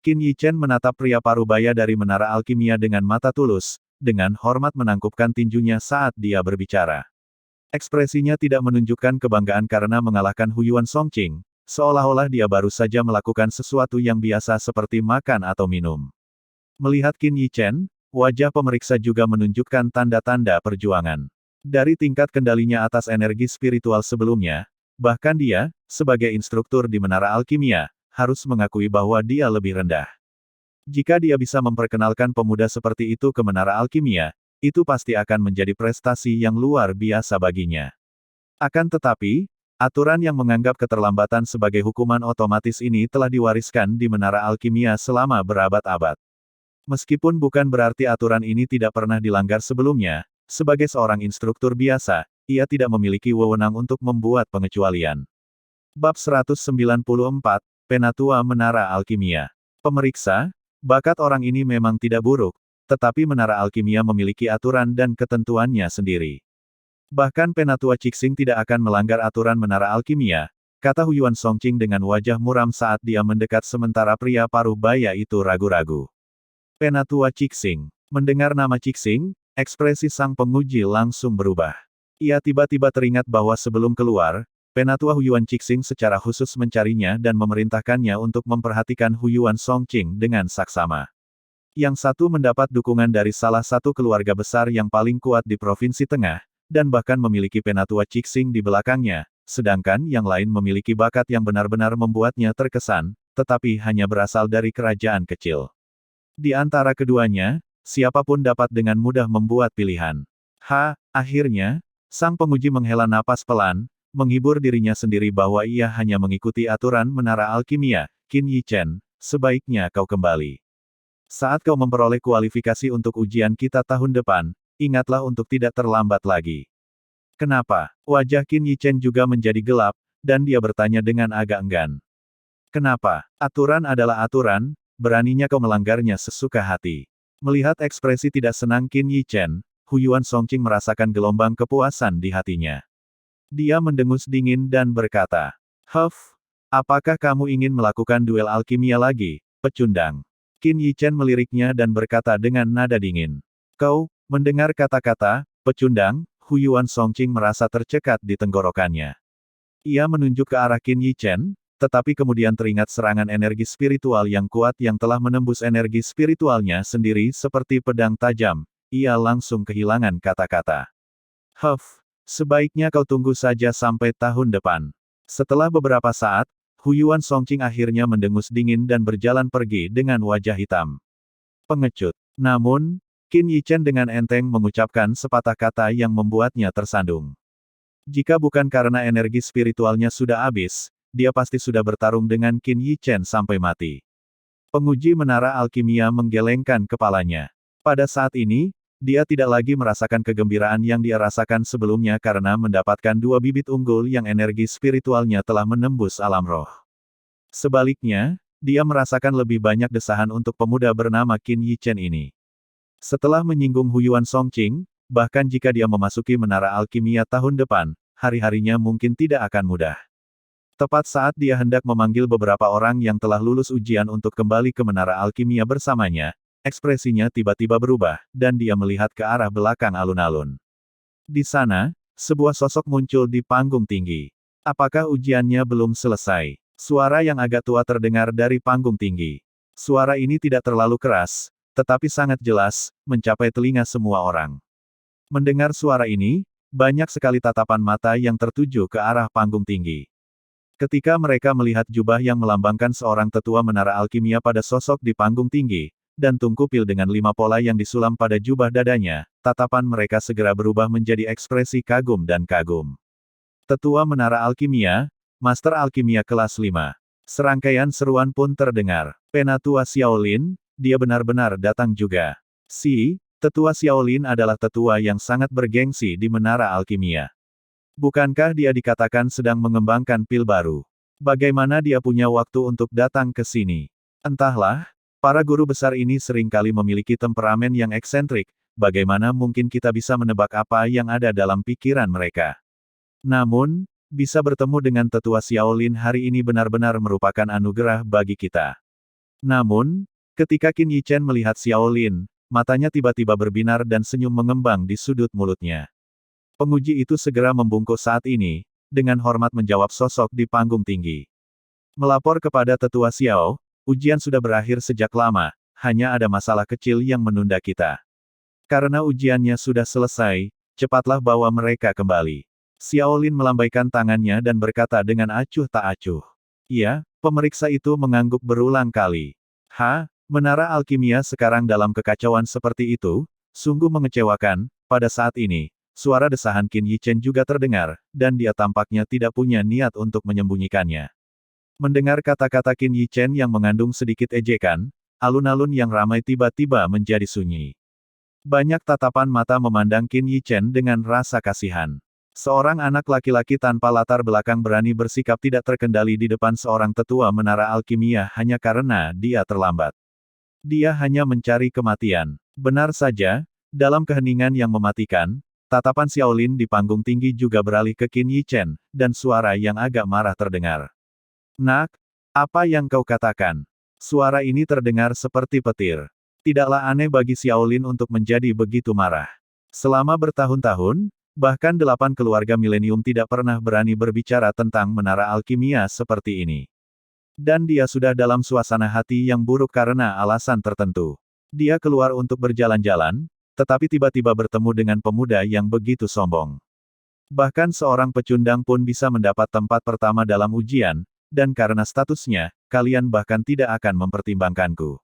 A: Qin Yichen menatap pria parubaya dari menara alkimia dengan mata tulus, dengan hormat menangkupkan tinjunya saat dia berbicara. Ekspresinya tidak menunjukkan kebanggaan karena mengalahkan Huyuan Songqing, seolah-olah dia baru saja melakukan sesuatu yang biasa seperti makan atau minum. Melihat Qin Yichen, wajah pemeriksa juga menunjukkan tanda-tanda perjuangan. Dari tingkat kendalinya atas energi spiritual sebelumnya, bahkan dia, sebagai instruktur di menara alkimia, harus mengakui bahwa dia lebih rendah. Jika dia bisa memperkenalkan pemuda seperti itu ke menara alkimia, itu pasti akan menjadi prestasi yang luar biasa baginya. Akan tetapi, aturan yang menganggap keterlambatan sebagai hukuman otomatis ini telah diwariskan di menara alkimia selama berabad-abad. Meskipun bukan berarti aturan ini tidak pernah dilanggar sebelumnya, sebagai seorang instruktur biasa, ia tidak memiliki wewenang untuk membuat pengecualian. Bab 194, Penatua Menara Alkimia. Pemeriksa, bakat orang ini memang tidak buruk, tetapi menara alkimia memiliki aturan dan ketentuannya sendiri. Bahkan Penatua Cixing tidak akan melanggar aturan menara alkimia, kata Huyuan Songqing dengan wajah muram saat dia mendekat sementara pria paruh baya itu ragu-ragu. Penatua Cixing. Mendengar nama Cixing, ekspresi sang penguji langsung berubah. Ia tiba-tiba teringat bahwa sebelum keluar, Penatua Huyuan Cixing secara khusus mencarinya dan memerintahkannya untuk memperhatikan Huyuan Songqing dengan saksama. Yang satu mendapat dukungan dari salah satu keluarga besar yang paling kuat di Provinsi Tengah, dan bahkan memiliki Penatua Cixing di belakangnya, sedangkan yang lain memiliki bakat yang benar-benar membuatnya terkesan, tetapi hanya berasal dari kerajaan kecil. Di antara keduanya, siapapun dapat dengan mudah membuat pilihan. Akhirnya, sang penguji menghela napas pelan, menghibur dirinya sendiri bahwa ia hanya mengikuti aturan menara alkimia. Qin Yichen, sebaiknya kau kembali. Saat kau memperoleh kualifikasi untuk ujian kita tahun depan, ingatlah untuk tidak terlambat lagi. Kenapa? Wajah Qin Yichen juga menjadi gelap, dan dia bertanya dengan agak enggan. Kenapa? Aturan adalah aturan, beraninya kau melanggarnya sesuka hati. Melihat ekspresi tidak senang Qin Yichen, Huyuan Songqing merasakan gelombang kepuasan di hatinya. Dia mendengus dingin dan berkata, apakah kamu ingin melakukan duel alkimia lagi, pecundang? Qin Yichen meliriknya dan berkata dengan nada dingin. Kau, mendengar kata-kata, pecundang, Huyuan Songqing merasa tercekat di tenggorokannya. Ia menunjuk ke arah Qin Yichen, tetapi kemudian teringat serangan energi spiritual yang kuat yang telah menembus energi spiritualnya sendiri seperti pedang tajam. Ia langsung kehilangan kata-kata. Sebaiknya kau tunggu saja sampai tahun depan. Setelah beberapa saat, Huyuan Songqing akhirnya mendengus dingin dan berjalan pergi dengan wajah hitam. Pengecut. Namun, Qin Yichen dengan enteng mengucapkan sepatah kata yang membuatnya tersandung. Jika bukan karena energi spiritualnya sudah habis, dia pasti sudah bertarung dengan Qin Yichen sampai mati. Penguji menara alkimia menggelengkan kepalanya. Pada saat ini, dia tidak lagi merasakan kegembiraan yang dia rasakan sebelumnya karena mendapatkan dua bibit unggul yang energi spiritualnya telah menembus alam roh. Sebaliknya, dia merasakan lebih banyak desahan untuk pemuda bernama Qin Yichen ini. Setelah menyinggung Huyuan Songqing, bahkan jika dia memasuki menara alkimia tahun depan, hari-harinya mungkin tidak akan mudah. Tepat saat dia hendak memanggil beberapa orang yang telah lulus ujian untuk kembali ke menara alkimia bersamanya, ekspresinya tiba-tiba berubah, dan dia melihat ke arah belakang alun-alun. Di sana, sebuah sosok muncul di panggung tinggi. Apakah ujiannya belum selesai? Suara yang agak tua terdengar dari panggung tinggi. Suara ini tidak terlalu keras, tetapi sangat jelas, mencapai telinga semua orang. Mendengar suara ini, banyak sekali tatapan mata yang tertuju ke arah panggung tinggi. Ketika mereka melihat jubah yang melambangkan seorang tetua menara alkimia pada sosok di panggung tinggi, dan tungkupil dengan 5 pola yang disulam pada jubah dadanya, tatapan mereka segera berubah menjadi ekspresi kagum dan kagum. Tetua menara alkimia, Master Alkimia kelas 5. Serangkaian seruan pun terdengar. Penatua Xiaolin, dia benar-benar datang juga. Tetua Xiaolin adalah tetua yang sangat bergengsi di menara alkimia. Bukankah dia dikatakan sedang mengembangkan pil baru? Bagaimana dia punya waktu untuk datang ke sini? Entahlah. Para guru besar ini seringkali memiliki temperamen yang eksentrik, bagaimana mungkin kita bisa menebak apa yang ada dalam pikiran mereka. Namun, bisa bertemu dengan tetua Xiaolin hari ini benar-benar merupakan anugerah bagi kita. Namun, ketika Qin Yichen melihat Xiaolin, matanya tiba-tiba berbinar dan senyum mengembang di sudut mulutnya. Penguji itu segera membungkuk saat ini, dengan hormat menjawab sosok di panggung tinggi. Melapor kepada tetua Xiao, ujian sudah berakhir sejak lama, hanya ada masalah kecil yang menunda kita. Karena ujiannya sudah selesai, cepatlah bawa mereka kembali. Xiaolin melambaikan tangannya dan berkata dengan acuh tak acuh. Iya, pemeriksa itu mengangguk berulang kali. Menara alkimia sekarang dalam kekacauan seperti itu, sungguh mengecewakan. Pada saat ini, suara desahan Qin Yichen juga terdengar, dan dia tampaknya tidak punya niat untuk menyembunyikannya. Mendengar kata-kata Qin Yichen yang mengandung sedikit ejekan, alun-alun yang ramai tiba-tiba menjadi sunyi. Banyak tatapan mata memandang Qin Yichen dengan rasa kasihan. Seorang anak laki-laki tanpa latar belakang berani bersikap tidak terkendali di depan seorang tetua menara alkimia hanya karena dia terlambat. Dia hanya mencari kematian. Benar saja, dalam keheningan yang mematikan, tatapan Xiaolin di panggung tinggi juga beralih ke Qin Yichen, dan suara yang agak marah terdengar. Nak, apa yang kau katakan? Suara ini terdengar seperti petir. Tidaklah aneh bagi Xiaolin untuk menjadi begitu marah. Selama bertahun-tahun, Bahkan 8 keluarga milenium tidak pernah berani berbicara tentang menara alkimia seperti ini. Dan dia sudah dalam suasana hati yang buruk karena alasan tertentu. Dia keluar untuk berjalan-jalan, tetapi tiba-tiba bertemu dengan pemuda yang begitu sombong. Bahkan seorang pecundang pun bisa mendapat tempat pertama dalam ujian, dan karena statusnya, kalian bahkan tidak akan mempertimbangkanku.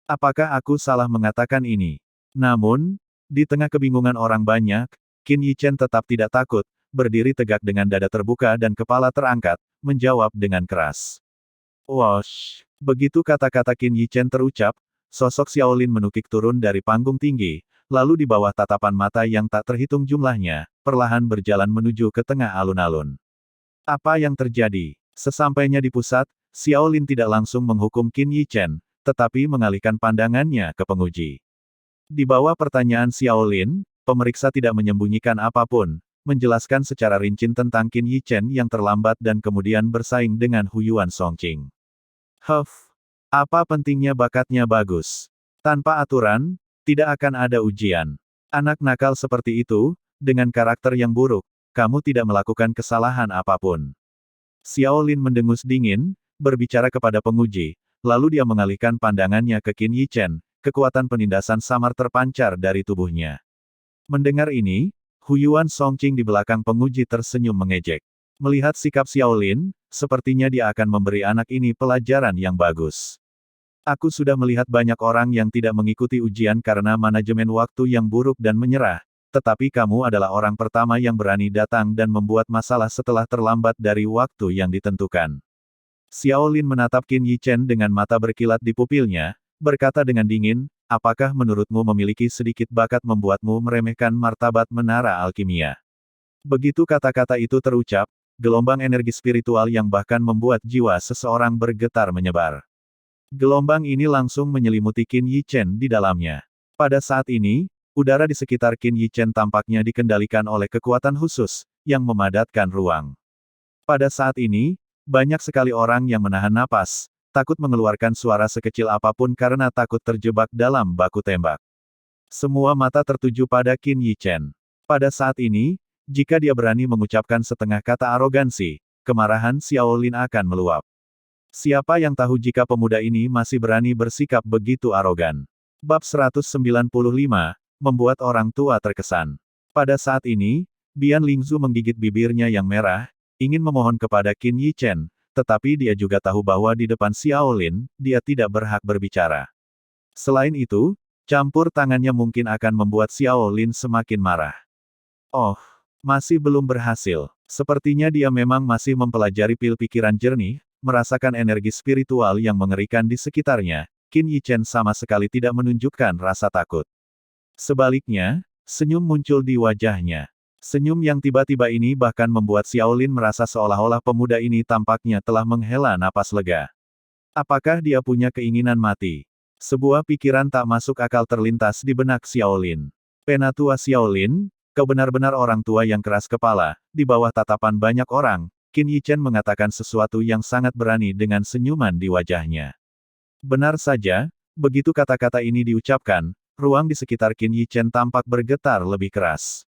A: Apakah aku salah mengatakan ini? Namun, di tengah kebingungan orang banyak, Qin Yichen tetap tidak takut, berdiri tegak dengan dada terbuka dan kepala terangkat, menjawab dengan keras. Wosh! Begitu kata-kata Qin Yichen terucap, sosok Xiaolin menukik turun dari panggung tinggi, lalu di bawah tatapan mata yang tak terhitung jumlahnya, perlahan berjalan menuju ke tengah alun-alun. Apa yang terjadi? Sesampainya di pusat, Xiaolin tidak langsung menghukum Qin Yichen, tetapi mengalihkan pandangannya ke penguji. Di bawah pertanyaan Xiaolin, pemeriksa tidak menyembunyikan apapun, menjelaskan secara rinci tentang Qin Yichen yang terlambat dan kemudian bersaing dengan Huyuan Songqing. Apa pentingnya bakatnya bagus? Tanpa aturan, tidak akan ada ujian. Anak nakal seperti itu, dengan karakter yang buruk, kamu tidak melakukan kesalahan apapun. Xiaolin mendengus dingin, berbicara kepada penguji, lalu dia mengalihkan pandangannya ke Qin Yichen, kekuatan penindasan samar terpancar dari tubuhnya. Mendengar ini, Huyuan Songqing di belakang penguji tersenyum mengejek. Melihat sikap Xiaolin, sepertinya dia akan memberi anak ini pelajaran yang bagus. Aku sudah melihat banyak orang yang tidak mengikuti ujian karena manajemen waktu yang buruk dan menyerah, tetapi kamu adalah orang pertama yang berani datang dan membuat masalah setelah terlambat dari waktu yang ditentukan. Xiaolin menatap Qin Yichen dengan mata berkilat di pupilnya, berkata dengan dingin, apakah menurutmu memiliki sedikit bakat membuatmu meremehkan martabat menara alkimia? Begitu kata-kata itu terucap, gelombang energi spiritual yang bahkan membuat jiwa seseorang bergetar menyebar. Gelombang ini langsung menyelimuti Qin Yichen di dalamnya. Pada saat ini, udara di sekitar Qin Yichen tampaknya dikendalikan oleh kekuatan khusus, yang memadatkan ruang. Pada saat ini, banyak sekali orang yang menahan napas, takut mengeluarkan suara sekecil apapun karena takut terjebak dalam baku tembak. Semua mata tertuju pada Qin Yichen. Pada saat ini, jika dia berani mengucapkan setengah kata arogansi, kemarahan Xiaolin akan meluap. Siapa yang tahu jika pemuda ini masih berani bersikap begitu arogan? Bab 195, membuat orang tua terkesan. Pada saat ini, Bian Lingzu menggigit bibirnya yang merah, ingin memohon kepada Qin Yichen, tetapi dia juga tahu bahwa di depan Xiaolin, dia tidak berhak berbicara. Selain itu, campur tangannya mungkin akan membuat Xiaolin semakin marah. Oh, masih belum berhasil. Sepertinya dia memang masih mempelajari pil pikiran jernih, merasakan energi spiritual yang mengerikan di sekitarnya. Qin Yichen sama sekali tidak menunjukkan rasa takut. Sebaliknya, senyum muncul di wajahnya. Senyum yang tiba-tiba ini bahkan membuat Xiaolin merasa seolah-olah pemuda ini tampaknya telah menghela napas lega. Apakah dia punya keinginan mati? Sebuah pikiran tak masuk akal terlintas di benak Xiaolin. Penatua Xiaolin, kau benar-benar orang tua yang keras kepala. Di bawah tatapan banyak orang, Qin Yichen mengatakan sesuatu yang sangat berani dengan senyuman di wajahnya. Benar saja, begitu kata-kata ini diucapkan, ruang di sekitar Qin Yichen tampak bergetar lebih keras.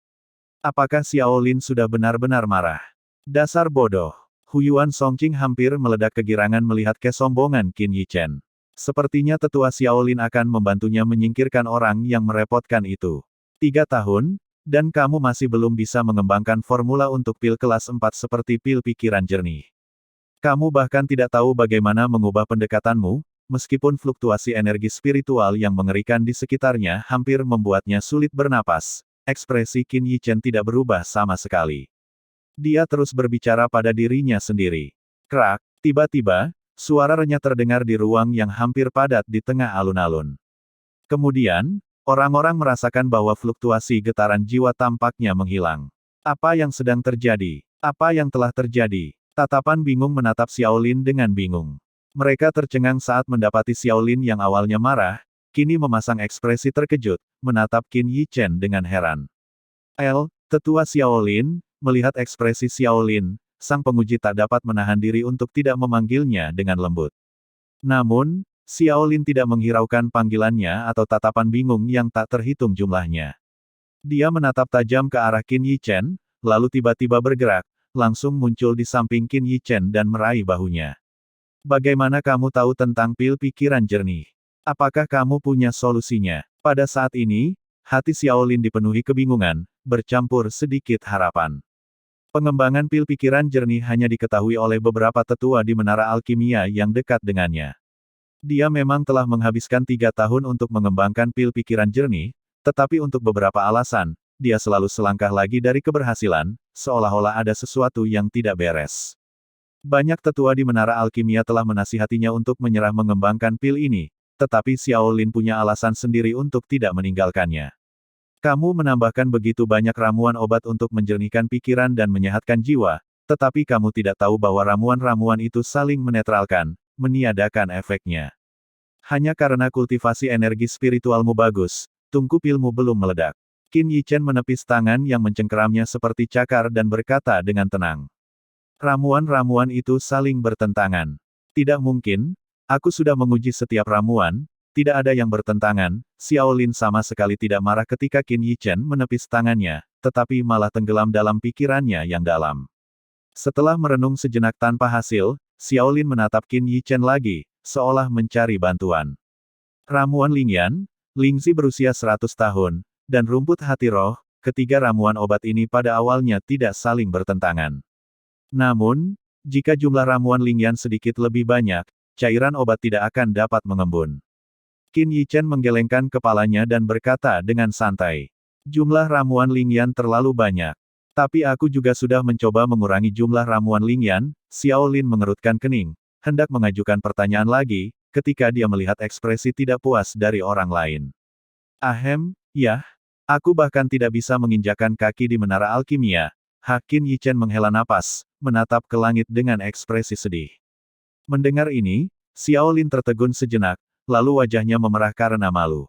A: Apakah Xiaolin sudah benar-benar marah? Dasar bodoh. Huyuan Songqing hampir meledak kegirangan melihat kesombongan Qin Yichen. Sepertinya tetua Xiaolin akan membantunya menyingkirkan orang yang merepotkan itu. 3 tahun, dan kamu masih belum bisa mengembangkan formula untuk pil kelas 4 seperti pil pikiran jernih. Kamu bahkan tidak tahu bagaimana mengubah pendekatanmu, meskipun fluktuasi energi spiritual yang mengerikan di sekitarnya hampir membuatnya sulit bernapas. Ekspresi Qin Yichen tidak berubah sama sekali. Dia terus berbicara pada dirinya sendiri. Krak, tiba-tiba, suara renyah terdengar di ruang yang hampir padat di tengah alun-alun. Kemudian, orang-orang merasakan bahwa fluktuasi getaran jiwa tampaknya menghilang. Apa yang sedang terjadi? Apa yang telah terjadi? Tatapan bingung menatap Xiaolin dengan bingung. Mereka tercengang saat mendapati Xiaolin yang awalnya marah, kini memasang ekspresi terkejut, menatap Qin Yichen dengan heran. Tetua Xiaolin, melihat ekspresi Xiaolin, sang penguji tak dapat menahan diri untuk tidak memanggilnya dengan lembut. Namun, Xiaolin tidak menghiraukan panggilannya atau tatapan bingung yang tak terhitung jumlahnya. Dia menatap tajam ke arah Qin Yichen, lalu tiba-tiba bergerak, langsung muncul di samping Qin Yichen dan meraih bahunya. Bagaimana kamu tahu tentang pil pikiran jernih? Apakah kamu punya solusinya? Pada saat ini, hati Xiaolin dipenuhi kebingungan, bercampur sedikit harapan. Pengembangan pil pikiran jernih hanya diketahui oleh beberapa tetua di menara alkimia yang dekat dengannya. Dia memang telah menghabiskan 3 tahun untuk mengembangkan pil pikiran jernih, tetapi untuk beberapa alasan, dia selalu selangkah lagi dari keberhasilan, seolah-olah ada sesuatu yang tidak beres. Banyak tetua di menara alkimia telah menasihatinya untuk menyerah mengembangkan pil ini, tetapi Xiaolin punya alasan sendiri untuk tidak meninggalkannya. Kamu menambahkan begitu banyak ramuan obat untuk menjernihkan pikiran dan menyehatkan jiwa, tetapi kamu tidak tahu bahwa ramuan-ramuan itu saling menetralkan, meniadakan efeknya. Hanya karena kultivasi energi spiritualmu bagus, tungku pilmu belum meledak. Qin Yichen menepis tangan yang mencengkeramnya seperti cakar dan berkata dengan tenang. Ramuan-ramuan itu saling bertentangan. Tidak mungkin, aku sudah menguji setiap ramuan, tidak ada yang bertentangan. Xiaolin sama sekali tidak marah ketika Qin Yichen menepis tangannya, tetapi malah tenggelam dalam pikirannya yang dalam. Setelah merenung sejenak tanpa hasil, Xiaolin menatap Qin Yichen lagi, seolah mencari bantuan. Ramuan Lingyan, Lingzi berusia 100 tahun, dan rumput hati roh, ketiga ramuan obat ini pada awalnya tidak saling bertentangan. Namun, jika jumlah ramuan Lingyan sedikit lebih banyak, cairan obat tidak akan dapat mengembun. Qin Yichen menggelengkan kepalanya dan berkata dengan santai. Jumlah ramuan Lingyan terlalu banyak. Tapi aku juga sudah mencoba mengurangi jumlah ramuan Lingyan. Xiaolin mengerutkan kening, hendak mengajukan pertanyaan lagi, ketika dia melihat ekspresi tidak puas dari orang lain. Ahem, yah, aku bahkan tidak bisa menginjakan kaki di menara alkimia. Qin Yichen menghela napas, menatap ke langit dengan ekspresi sedih. Mendengar ini, Xiaolin tertegun sejenak, lalu wajahnya memerah karena malu.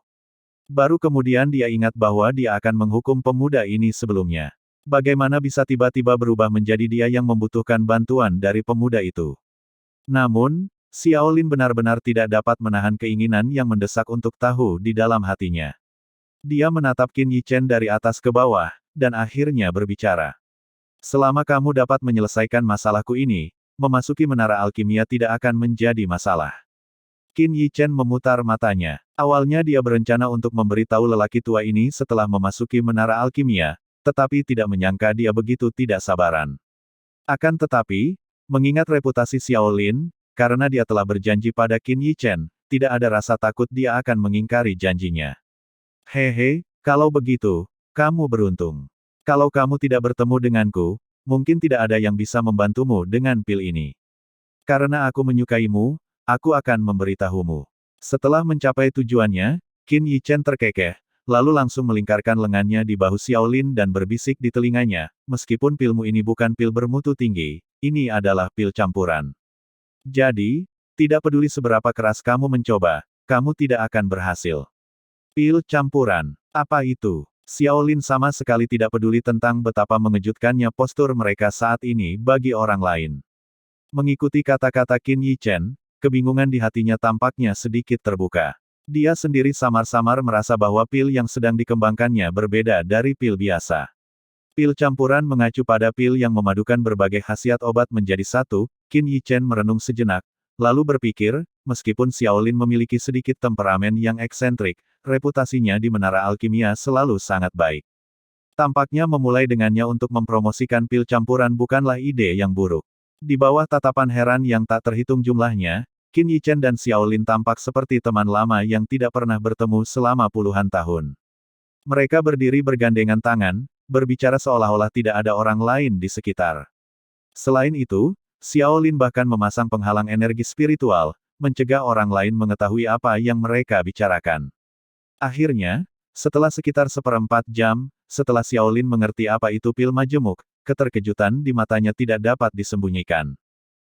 A: Baru kemudian dia ingat bahwa dia akan menghukum pemuda ini sebelumnya. Bagaimana bisa tiba-tiba berubah menjadi dia yang membutuhkan bantuan dari pemuda itu? Namun, Xiaolin benar-benar tidak dapat menahan keinginan yang mendesak untuk tahu di dalam hatinya. Dia menatap Qin Yichen dari atas ke bawah, dan akhirnya berbicara. Selama kamu dapat menyelesaikan masalahku ini, memasuki menara alkimia tidak akan menjadi masalah. Qin Yichen memutar matanya. Awalnya dia berencana untuk memberitahu lelaki tua ini setelah memasuki menara alkimia, tetapi tidak menyangka dia begitu tidak sabaran. Akan tetapi, mengingat reputasi Xiaolin, karena dia telah berjanji pada Qin Yichen, tidak ada rasa takut dia akan mengingkari janjinya. Hehe, kalau begitu, kamu beruntung. Kalau kamu tidak bertemu denganku, mungkin tidak ada yang bisa membantumu dengan pil ini. Karena aku menyukaimu, aku akan memberitahumu. Setelah mencapai tujuannya, Qin Yichen terkekeh, lalu langsung melingkarkan lengannya di bahu Xiaolin dan berbisik di telinganya, meskipun pilmu ini bukan pil bermutu tinggi, ini adalah pil campuran. Jadi, tidak peduli seberapa keras kamu mencoba, kamu tidak akan berhasil. Pil campuran, apa itu? Xiaolin sama sekali tidak peduli tentang betapa mengejutkannya postur mereka saat ini bagi orang lain. Mengikuti kata-kata Qin Yichen, kebingungan di hatinya tampaknya sedikit terbuka. Dia sendiri samar-samar merasa bahwa pil yang sedang dikembangkannya berbeda dari pil biasa. Pil campuran mengacu pada pil yang memadukan berbagai khasiat obat menjadi satu. Qin Yichen merenung sejenak, lalu berpikir, meskipun Xiaolin memiliki sedikit temperamen yang eksentrik, reputasinya di menara alkimia selalu sangat baik. Tampaknya memulai dengannya untuk mempromosikan pil campuran bukanlah ide yang buruk. Di bawah tatapan heran yang tak terhitung jumlahnya, Qin Yichen dan Xiaolin tampak seperti teman lama yang tidak pernah bertemu selama puluhan tahun. Mereka berdiri bergandengan tangan, berbicara seolah-olah tidak ada orang lain di sekitar. Selain itu, Xiaolin bahkan memasang penghalang energi spiritual, mencegah orang lain mengetahui apa yang mereka bicarakan. Akhirnya, setelah sekitar 1/4 jam, setelah Xiaolin mengerti apa itu pil majemuk, keterkejutan di matanya tidak dapat disembunyikan.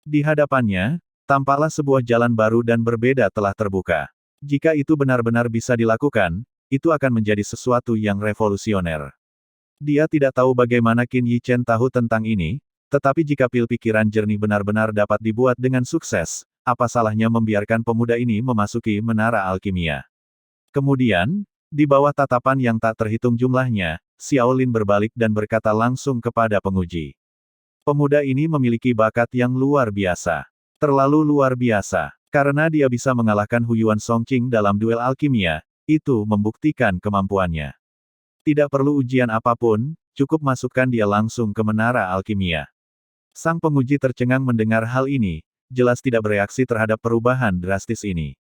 A: Di hadapannya, tampaklah sebuah jalan baru dan berbeda telah terbuka. Jika itu benar-benar bisa dilakukan, itu akan menjadi sesuatu yang revolusioner. Dia tidak tahu bagaimana Qin Yichen tahu tentang ini, tetapi jika pil pikiran jernih benar-benar dapat dibuat dengan sukses, apa salahnya membiarkan pemuda ini memasuki menara alkimia. Kemudian, Di bawah tatapan yang tak terhitung jumlahnya, Xiaolin berbalik dan berkata langsung kepada penguji. Pemuda ini memiliki bakat yang luar biasa. Terlalu luar biasa. Karena dia bisa mengalahkan Huyuan Songqing dalam duel alkimia, itu membuktikan kemampuannya. Tidak perlu ujian apapun, cukup masukkan dia langsung ke menara alkimia. Sang penguji tercengang mendengar hal ini, jelas tidak bereaksi terhadap perubahan drastis ini.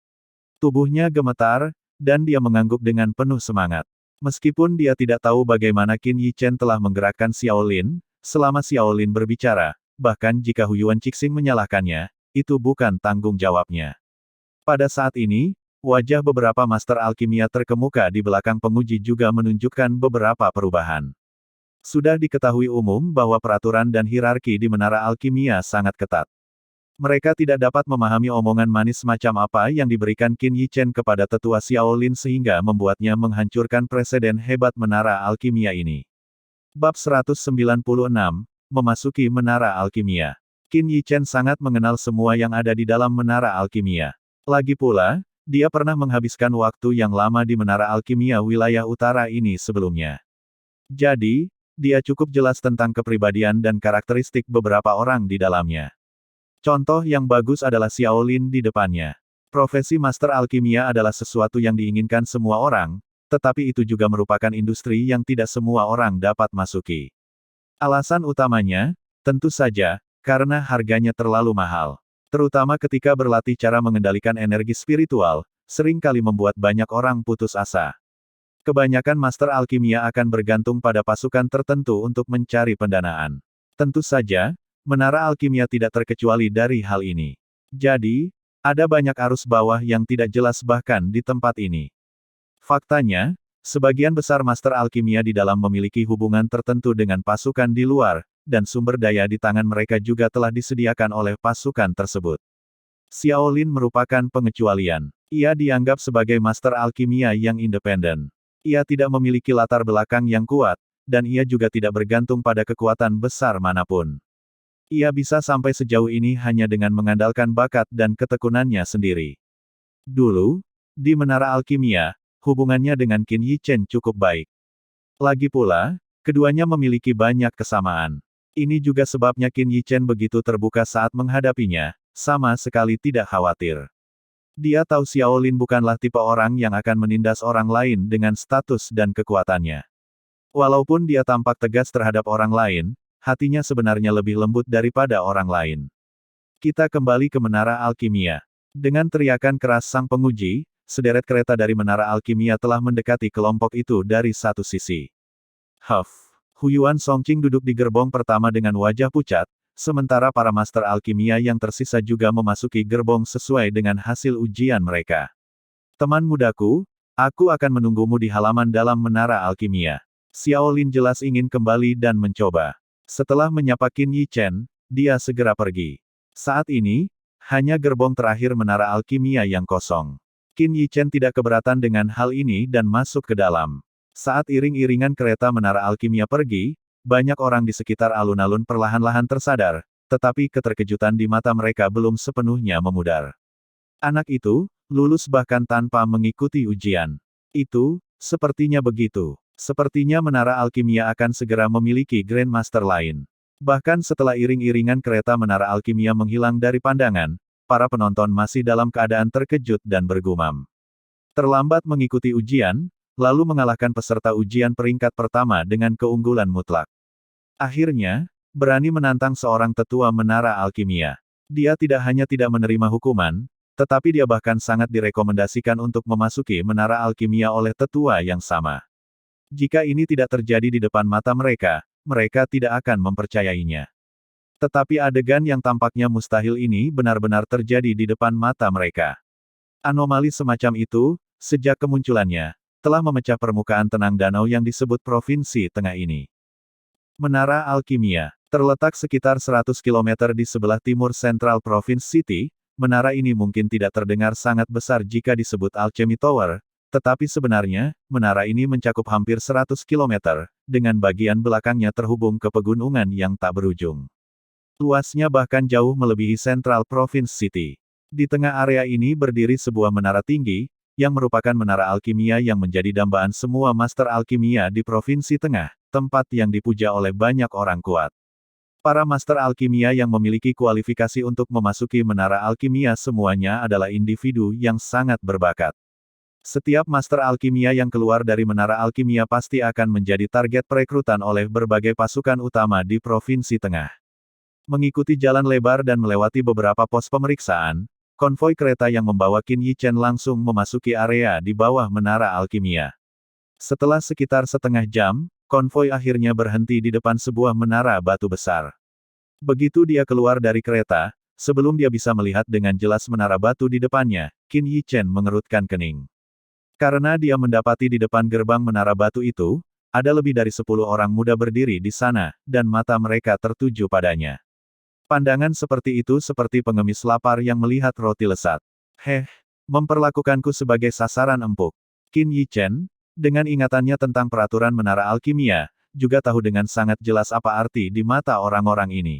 A: Tubuhnya gemetar, dan dia mengangguk dengan penuh semangat. Meskipun dia tidak tahu bagaimana Qin Yichen telah menggerakkan Xiaolin, selama Xiaolin berbicara, bahkan jika Huyuan Cixing menyalahkannya, itu bukan tanggung jawabnya. Pada saat ini, wajah beberapa master alkimia terkemuka di belakang penguji juga menunjukkan beberapa perubahan. Sudah diketahui umum bahwa peraturan dan hierarki di menara alkimia sangat ketat. Mereka tidak dapat memahami omongan manis macam apa yang diberikan Qin Yichen kepada tetua Xiaolin sehingga membuatnya menghancurkan preseden hebat menara alkimia ini. Bab 196, Memasuki Menara Alkimia. Qin Yichen sangat mengenal semua yang ada di dalam menara alkimia. Lagi pula, dia pernah menghabiskan waktu yang lama di menara alkimia wilayah utara ini sebelumnya. Jadi, dia cukup jelas tentang kepribadian dan karakteristik beberapa orang di dalamnya. Contoh yang bagus adalah Xiaolin di depannya. Profesi Master Alkimia adalah sesuatu yang diinginkan semua orang, tetapi itu juga merupakan industri yang tidak semua orang dapat masuki. Alasan utamanya, tentu saja, karena harganya terlalu mahal. Terutama ketika berlatih cara mengendalikan energi spiritual, sering kali membuat banyak orang putus asa. Kebanyakan Master Alkimia akan bergantung pada pasukan tertentu untuk mencari pendanaan. Tentu saja, Menara Alkimia tidak terkecuali dari hal ini. Jadi, ada banyak arus bawah yang tidak jelas bahkan di tempat ini. Faktanya, sebagian besar Master Alkimia di dalam memiliki hubungan tertentu dengan pasukan di luar, dan sumber daya di tangan mereka juga telah disediakan oleh pasukan tersebut. Xiaolin merupakan pengecualian. Ia dianggap sebagai Master Alkimia yang independen. Ia tidak memiliki latar belakang yang kuat, dan ia juga tidak bergantung pada kekuatan besar manapun. Ia bisa sampai sejauh ini hanya dengan mengandalkan bakat dan ketekunannya sendiri. Dulu, di Menara Alkimia, hubungannya dengan Qin Yichen cukup baik. Lagi pula, keduanya memiliki banyak kesamaan. Ini juga sebabnya Qin Yichen begitu terbuka saat menghadapinya, sama sekali tidak khawatir. Dia tahu Xiaolin bukanlah tipe orang yang akan menindas orang lain dengan status dan kekuatannya. Walaupun dia tampak tegas terhadap orang lain, hatinya sebenarnya lebih lembut daripada orang lain. Kita kembali ke Menara Alkimia. Dengan teriakan keras sang penguji, sederet kereta dari Menara Alkimia telah mendekati kelompok itu dari satu sisi. Huyuan Songqing duduk di gerbong pertama dengan wajah pucat, sementara para Master Alkimia yang tersisa juga memasuki gerbong sesuai dengan hasil ujian mereka. Teman mudaku, aku akan menunggumu di halaman dalam Menara Alkimia. Xiaolin jelas ingin kembali dan mencoba. Setelah menyapa Qin Yichen, dia segera pergi. Saat ini, hanya gerbong terakhir Menara Alkimia yang kosong. Qin Yichen tidak keberatan dengan hal ini dan masuk ke dalam. Saat iring-iringan kereta Menara Alkimia pergi, banyak orang di sekitar alun-alun perlahan-lahan tersadar, tetapi keterkejutan di mata mereka belum sepenuhnya memudar. Anak itu, lulus bahkan tanpa mengikuti ujian. Itu, sepertinya begitu. Sepertinya Menara Alkimia akan segera memiliki Grandmaster lain. Bahkan setelah iring-iringan kereta Menara Alkimia menghilang dari pandangan, para penonton masih dalam keadaan terkejut dan bergumam. Terlambat mengikuti ujian, lalu mengalahkan peserta ujian peringkat pertama dengan keunggulan mutlak. Akhirnya, berani menantang seorang tetua Menara Alkimia. Dia tidak hanya tidak menerima hukuman, tetapi dia bahkan sangat direkomendasikan untuk memasuki Menara Alkimia oleh tetua yang sama. Jika ini tidak terjadi di depan mata mereka, mereka tidak akan mempercayainya. Tetapi adegan yang tampaknya mustahil ini benar-benar terjadi di depan mata mereka. Anomali semacam itu, sejak kemunculannya, telah memecah permukaan tenang danau yang disebut Provinsi Tengah ini. Menara Alkimia, terletak sekitar 100 km di sebelah timur Central Province City. Menara ini mungkin tidak terdengar sangat besar jika disebut Alchemy Tower, tetapi sebenarnya, menara ini mencakup hampir 100 km, dengan bagian belakangnya terhubung ke pegunungan yang tak berujung. Luasnya bahkan jauh melebihi Central Province City. Di tengah area ini berdiri sebuah menara tinggi, yang merupakan menara alkimia yang menjadi dambaan semua master alkimia di Provinsi Tengah, tempat yang dipuja oleh banyak orang kuat. Para master alkimia yang memiliki kualifikasi untuk memasuki menara alkimia semuanya adalah individu yang sangat berbakat. Setiap master alkimia yang keluar dari menara alkimia pasti akan menjadi target perekrutan oleh berbagai pasukan utama di Provinsi Tengah. Mengikuti jalan lebar dan melewati beberapa pos pemeriksaan, konvoi kereta yang membawa Qin Yichen langsung memasuki area di bawah menara alkimia. Setelah sekitar setengah jam, konvoi akhirnya berhenti di depan sebuah menara batu besar. Begitu dia keluar dari kereta, sebelum dia bisa melihat dengan jelas menara batu di depannya, Qin Yichen mengerutkan kening. Karena dia mendapati di depan gerbang menara batu itu, ada lebih dari 10 orang muda berdiri di sana, dan mata mereka tertuju padanya. Pandangan seperti itu seperti pengemis lapar yang melihat roti lesat. Memperlakukanku sebagai sasaran empuk. Qin Yichen, dengan ingatannya tentang peraturan menara alkimia, juga tahu dengan sangat jelas apa arti di mata orang-orang ini.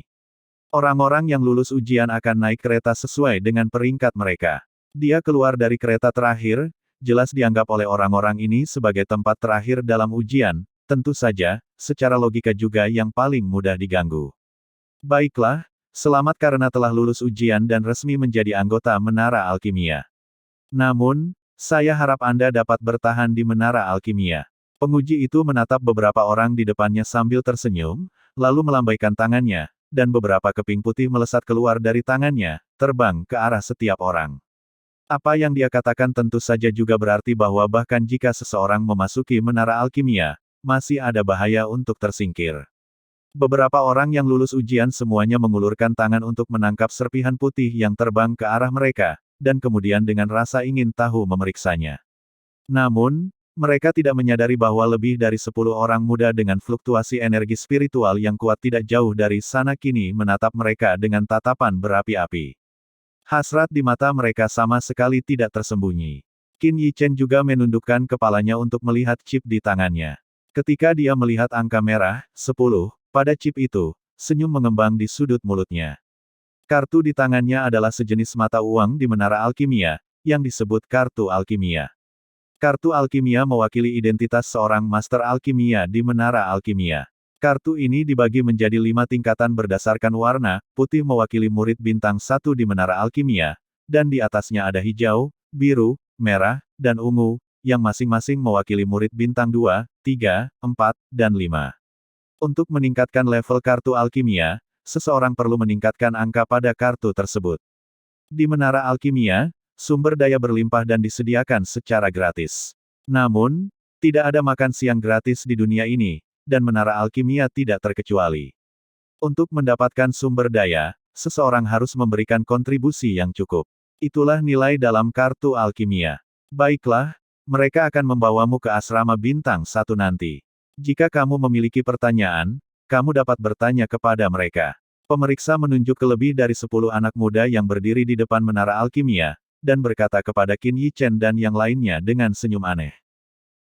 A: Orang-orang yang lulus ujian akan naik kereta sesuai dengan peringkat mereka. Dia keluar dari kereta terakhir, jelas dianggap oleh orang-orang ini sebagai tempat terakhir dalam ujian, tentu saja, secara logika juga yang paling mudah diganggu. Baiklah, selamat karena telah lulus ujian dan resmi menjadi anggota menara alkimia. Namun, saya harap Anda dapat bertahan di menara alkimia. Penguji itu menatap beberapa orang di depannya sambil tersenyum, lalu melambaikan tangannya, dan beberapa keping putih melesat keluar dari tangannya, terbang ke arah setiap orang. Apa yang dia katakan tentu saja juga berarti bahwa bahkan jika seseorang memasuki menara alkimia, masih ada bahaya untuk tersingkir. Beberapa orang yang lulus ujian semuanya mengulurkan tangan untuk menangkap serpihan putih yang terbang ke arah mereka, dan kemudian dengan rasa ingin tahu memeriksanya. Namun, mereka tidak menyadari bahwa lebih dari 10 orang muda dengan fluktuasi energi spiritual yang kuat tidak jauh dari sana kini menatap mereka dengan tatapan berapi-api. Hasrat di mata mereka sama sekali tidak tersembunyi. Qin Yichen juga menundukkan kepalanya untuk melihat chip di tangannya. Ketika dia melihat angka merah, 10, pada chip itu, senyum mengembang di sudut mulutnya. Kartu di tangannya adalah sejenis mata uang di menara alkimia, yang disebut kartu alkimia. Kartu alkimia mewakili identitas seorang master alkimia di menara alkimia. Kartu ini dibagi menjadi 5 tingkatan berdasarkan warna, putih mewakili murid bintang 1 di menara alkimia, dan di atasnya ada hijau, biru, merah, dan ungu, yang masing-masing mewakili murid bintang 2, 3, 4, dan 5. Untuk meningkatkan level kartu alkimia, seseorang perlu meningkatkan angka pada kartu tersebut. Di menara alkimia, sumber daya berlimpah dan disediakan secara gratis. Namun, tidak ada makan siang gratis di dunia ini, dan menara alkimia tidak terkecuali. Untuk mendapatkan sumber daya, seseorang harus memberikan kontribusi yang cukup. Itulah nilai dalam kartu alkimia. Baiklah, mereka akan membawamu ke asrama bintang 1 nanti. Jika kamu memiliki pertanyaan, kamu dapat bertanya kepada mereka. Pemeriksa menunjuk ke lebih dari 10 anak muda yang berdiri di depan menara alkimia, dan berkata kepada Qin Yichen dan yang lainnya dengan senyum aneh.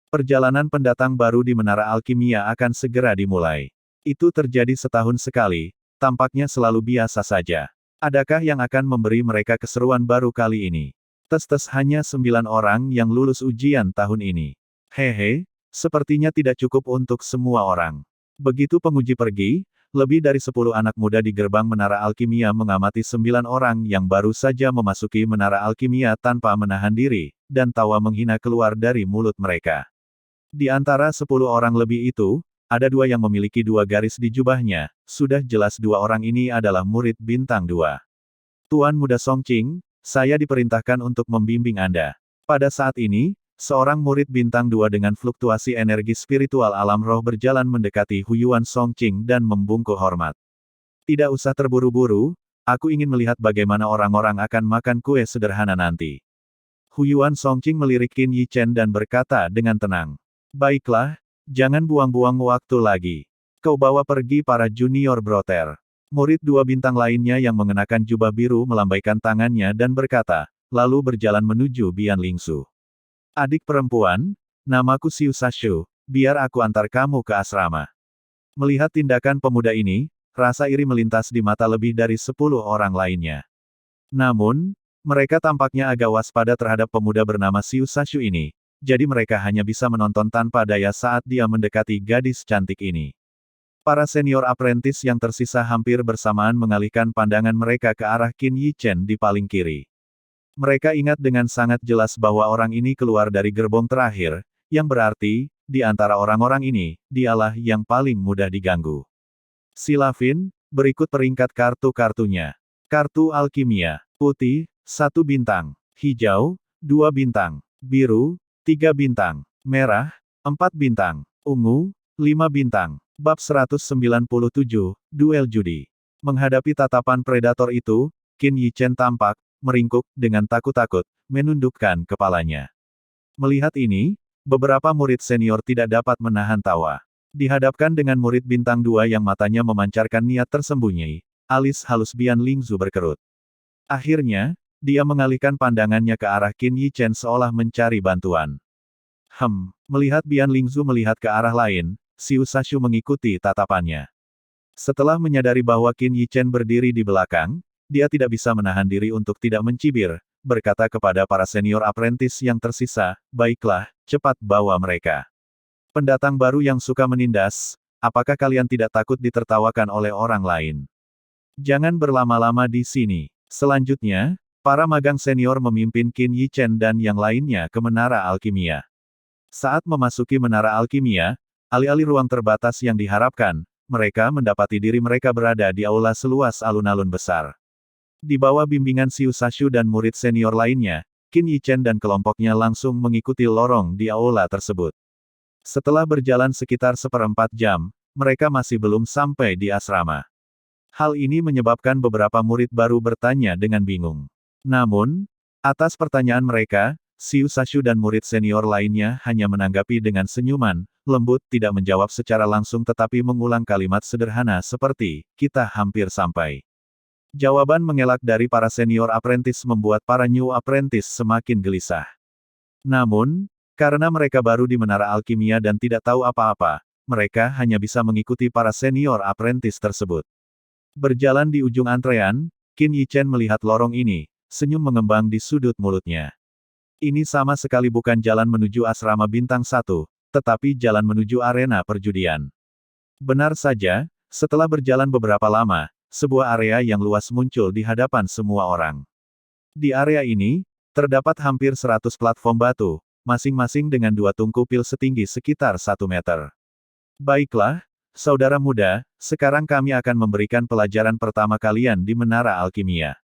A: Perjalanan pendatang baru di menara alkimia akan segera dimulai. Itu terjadi setahun sekali, tampaknya selalu biasa saja. Adakah yang akan memberi mereka keseruan baru kali ini? Tes-tes hanya 9 orang yang lulus ujian tahun ini. Sepertinya tidak cukup untuk semua orang. Begitu penguji pergi, lebih dari 10 anak muda di gerbang menara alkimia mengamati 9 orang yang baru saja memasuki menara alkimia tanpa menahan diri, dan tawa menghina keluar dari mulut mereka. Di antara 10 orang lebih itu, ada 2 yang memiliki 2 garis di jubahnya, sudah jelas 2 orang ini adalah murid bintang 2. Tuan Muda Songqing, saya diperintahkan untuk membimbing Anda. Pada saat ini, seorang murid bintang 2 dengan fluktuasi energi spiritual alam roh berjalan mendekati Huyuan Songqing dan membungkuk hormat. Tidak usah terburu-buru, aku ingin melihat bagaimana orang-orang akan makan kue sederhana nanti. Huyuan Songqing melirik Qin Yichen dan berkata dengan tenang. Baiklah, jangan buang-buang waktu lagi. Kau bawa pergi para junior broter. Murid 2 bintang lainnya yang mengenakan jubah biru melambaikan tangannya dan berkata, lalu berjalan menuju Bian Lingsu. Adik perempuan, namaku Xiu Sashu, biar aku antar kamu ke asrama. Melihat tindakan pemuda ini, rasa iri melintas di mata lebih dari 10 orang lainnya. Namun, Mereka tampaknya agak waspada terhadap pemuda bernama Xiu Sashu ini, jadi mereka hanya bisa menonton tanpa daya saat dia mendekati gadis cantik ini. Para senior apprentice yang tersisa hampir bersamaan mengalihkan pandangan mereka ke arah Qin Yichen di paling kiri. Mereka ingat dengan sangat jelas bahwa orang ini keluar dari gerbong terakhir, yang berarti, di antara orang-orang ini, dialah yang paling mudah diganggu. Silavin, berikut peringkat kartu-kartunya. Kartu alkimia. Putih, 1 bintang. Hijau, 2 bintang. Biru, 3 bintang. Merah, 4 bintang. Ungu, 5 bintang. Bab 197, Duel Judi. Menghadapi tatapan predator itu, Qin Yichen tampak, meringkuk, dengan takut-takut, menundukkan kepalanya. Melihat ini, beberapa murid senior tidak dapat menahan tawa. Dihadapkan dengan murid bintang 2 yang matanya memancarkan niat tersembunyi, alis halus Bian Lingzu berkerut. Akhirnya, dia mengalihkan pandangannya ke arah Qin Yichen seolah mencari bantuan. Melihat Bian Lingzu melihat ke arah lain, Xiu Sashu mengikuti tatapannya. Setelah menyadari bahwa Qin Yichen berdiri di belakang, dia tidak bisa menahan diri untuk tidak mencibir, berkata kepada para senior apprentice yang tersisa, "Baiklah, cepat bawa mereka." Pendatang baru yang suka menindas, apakah kalian tidak takut ditertawakan oleh orang lain? Jangan berlama-lama di sini. Selanjutnya, para magang senior memimpin Qin Yichen dan yang lainnya ke Menara Alkimia. Saat memasuki Menara Alkimia, alih-alih ruang terbatas yang diharapkan, mereka mendapati diri mereka berada di aula seluas alun-alun besar. Di bawah bimbingan Xiu Sashu dan murid senior lainnya, Qin Yichen dan kelompoknya langsung mengikuti lorong di aula tersebut. Setelah berjalan sekitar 1/4 jam, mereka masih belum sampai di asrama. Hal ini menyebabkan beberapa murid baru bertanya dengan bingung. Namun, atas pertanyaan mereka, Xiu Sashu dan murid senior lainnya hanya menanggapi dengan senyuman, lembut, tidak menjawab secara langsung tetapi mengulang kalimat sederhana seperti, "Kita hampir sampai." Jawaban mengelak dari para senior apprentice membuat para new apprentice semakin gelisah. Namun, karena mereka baru di Menara Alkimia dan tidak tahu apa-apa, mereka hanya bisa mengikuti para senior apprentice tersebut. Berjalan di ujung antrean, Qin Yichen melihat lorong ini, senyum mengembang di sudut mulutnya. Ini sama sekali bukan jalan menuju asrama bintang 1, tetapi jalan menuju arena perjudian. Benar saja, setelah berjalan beberapa lama, sebuah area yang luas muncul di hadapan semua orang. Di area ini, terdapat hampir 100 platform batu, masing-masing dengan 2 tungku pil setinggi sekitar 1 meter. Baiklah, saudara muda, sekarang kami akan memberikan pelajaran pertama kalian di Menara Alkimia.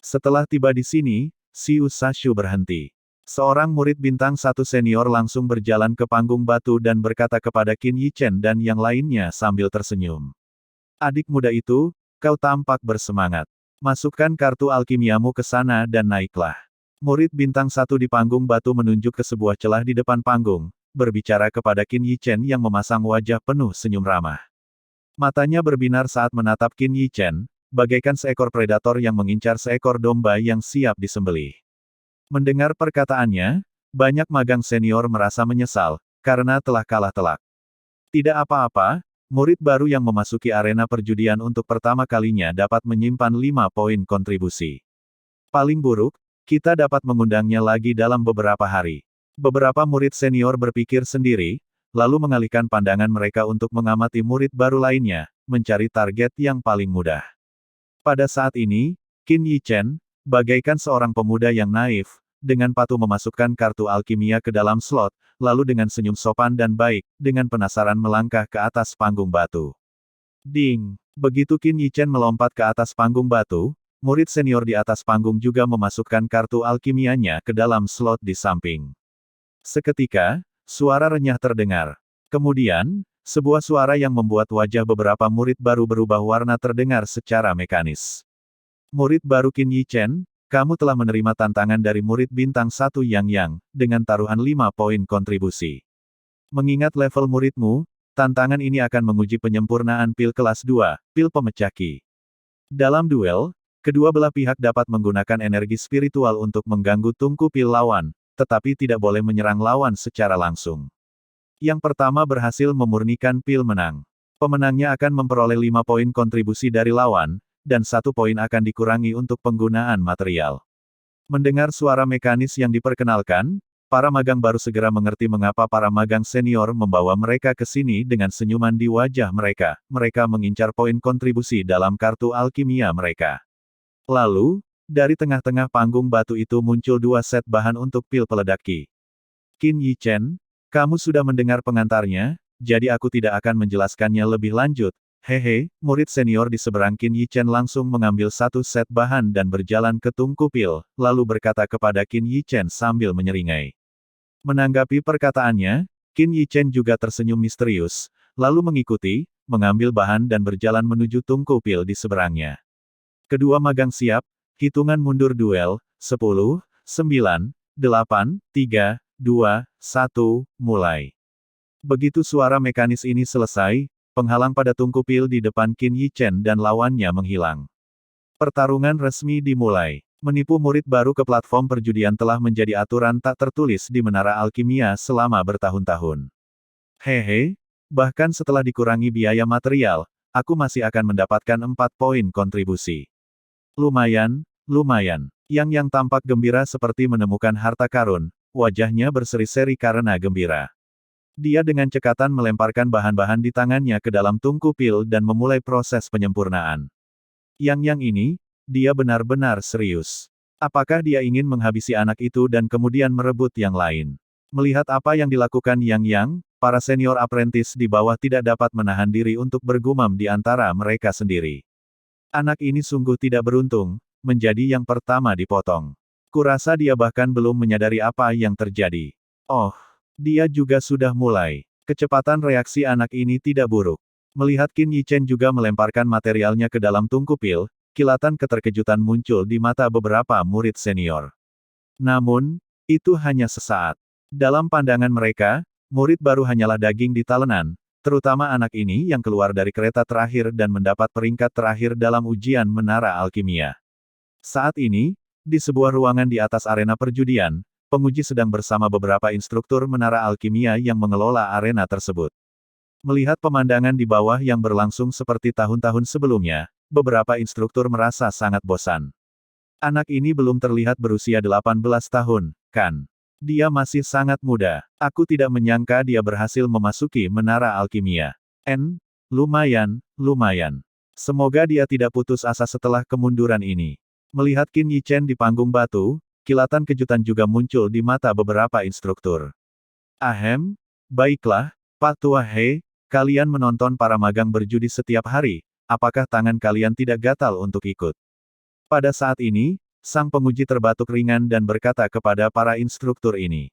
A: Setelah tiba di sini, Xiu Sashu berhenti. Seorang murid bintang 1 senior langsung berjalan ke panggung batu dan berkata kepada Qin Yichen dan yang lainnya sambil tersenyum. "Adik muda itu, kau tampak bersemangat. Masukkan kartu alkimiamu ke sana dan naiklah." Murid bintang 1 di panggung batu menunjuk ke sebuah celah di depan panggung, berbicara kepada Qin Yichen yang memasang wajah penuh senyum ramah. Matanya berbinar saat menatap Qin Yichen, bagaikan seekor predator yang mengincar seekor domba yang siap disembelih. Mendengar perkataannya, banyak magang senior merasa menyesal, karena telah kalah telak. Tidak apa-apa, murid baru yang memasuki arena perjudian untuk pertama kalinya dapat menyimpan 5 poin kontribusi. Paling buruk, kita dapat mengundangnya lagi dalam beberapa hari. Beberapa murid senior berpikir sendiri, lalu mengalihkan pandangan mereka untuk mengamati murid baru lainnya, mencari target yang paling mudah. Pada saat ini, Qin Yichen, bagaikan seorang pemuda yang naif, dengan patuh memasukkan kartu alkimia ke dalam slot, lalu dengan senyum sopan dan baik, dengan penasaran melangkah ke atas panggung batu. Ding! Begitu Qin Yichen melompat ke atas panggung batu, murid senior di atas panggung juga memasukkan kartu alkimianya ke dalam slot di samping. Seketika, suara renyah terdengar. Kemudian, sebuah suara yang membuat wajah beberapa murid baru berubah warna terdengar secara mekanis. Murid baru Qin Yichen, kamu telah menerima tantangan dari murid bintang 1 Yang, dengan taruhan 5 poin kontribusi. Mengingat level muridmu, tantangan ini akan menguji penyempurnaan pil kelas 2, pil pemecah ki. Dalam duel, kedua belah pihak dapat menggunakan energi spiritual untuk mengganggu tungku pil lawan, tetapi tidak boleh menyerang lawan secara langsung. Yang pertama berhasil memurnikan pil menang. Pemenangnya akan memperoleh 5 poin kontribusi dari lawan, dan 1 poin akan dikurangi untuk penggunaan material. Mendengar suara mekanis yang diperkenalkan, para magang baru segera mengerti mengapa para magang senior membawa mereka ke sini dengan senyuman di wajah mereka. Mereka mengincar poin kontribusi dalam kartu alkimia mereka. Lalu, dari tengah-tengah panggung batu itu muncul 2 set bahan untuk pil peledak Qi. Qin Yichen, kamu sudah mendengar pengantarnya, jadi aku tidak akan menjelaskannya lebih lanjut. Hehe, murid senior di seberang Qin Yichen langsung mengambil 1 set bahan dan berjalan ke tungku pil, lalu berkata kepada Qin Yichen sambil menyeringai. Menanggapi perkataannya, Qin Yichen juga tersenyum misterius, lalu mengikuti, mengambil bahan dan berjalan menuju tungku pil di seberangnya. Kedua magang siap, hitungan mundur duel, 10, 9, 8, 3, 2, 1, mulai. Begitu suara mekanis ini selesai, penghalang pada tungku pil di depan Qin Yichen dan lawannya menghilang. Pertarungan resmi dimulai. Menipu murid baru ke platform perjudian telah menjadi aturan tak tertulis di Menara Alkimia selama bertahun-tahun. Hehe, bahkan setelah dikurangi biaya material, aku masih akan mendapatkan 4 poin kontribusi. Lumayan, lumayan. Yang tampak gembira seperti menemukan harta karun, wajahnya berseri-seri karena gembira. Dia dengan cekatan melemparkan bahan-bahan di tangannya ke dalam tungku pil dan memulai proses penyempurnaan. Yang ini, dia benar-benar serius. Apakah dia ingin menghabisi anak itu dan kemudian merebut yang lain? Melihat apa yang dilakukan Yang, para senior apprentice di bawah tidak dapat menahan diri untuk bergumam di antara mereka sendiri. Anak ini sungguh tidak beruntung, menjadi yang pertama dipotong. Kurasa dia bahkan belum menyadari apa yang terjadi. Oh. Dia juga sudah mulai. Kecepatan reaksi anak ini tidak buruk. Melihat Qin Yichen juga melemparkan materialnya ke dalam tungku pil, kilatan keterkejutan muncul di mata beberapa murid senior. Namun, itu hanya sesaat. Dalam pandangan mereka, murid baru hanyalah daging di talenan, terutama anak ini yang keluar dari kereta terakhir dan mendapat peringkat terakhir dalam ujian Menara Alkimia. Saat ini, di sebuah ruangan di atas arena perjudian, penguji sedang bersama beberapa instruktur Menara Alkimia yang mengelola arena tersebut. Melihat pemandangan di bawah yang berlangsung seperti tahun-tahun sebelumnya, beberapa instruktur merasa sangat bosan. Anak ini belum terlihat berusia 18 tahun, kan? Dia masih sangat muda. Aku tidak menyangka dia berhasil memasuki Menara Alkimia. Lumayan, lumayan. Semoga dia tidak putus asa setelah kemunduran ini. Melihat Qin Yichen di panggung batu, kilatan kejutan juga muncul di mata beberapa instruktur. Ahem, baiklah, Pak Tua He, kalian menonton para magang berjudi setiap hari, apakah tangan kalian tidak gatal untuk ikut? Pada saat ini, sang penguji terbatuk ringan dan berkata kepada para instruktur ini.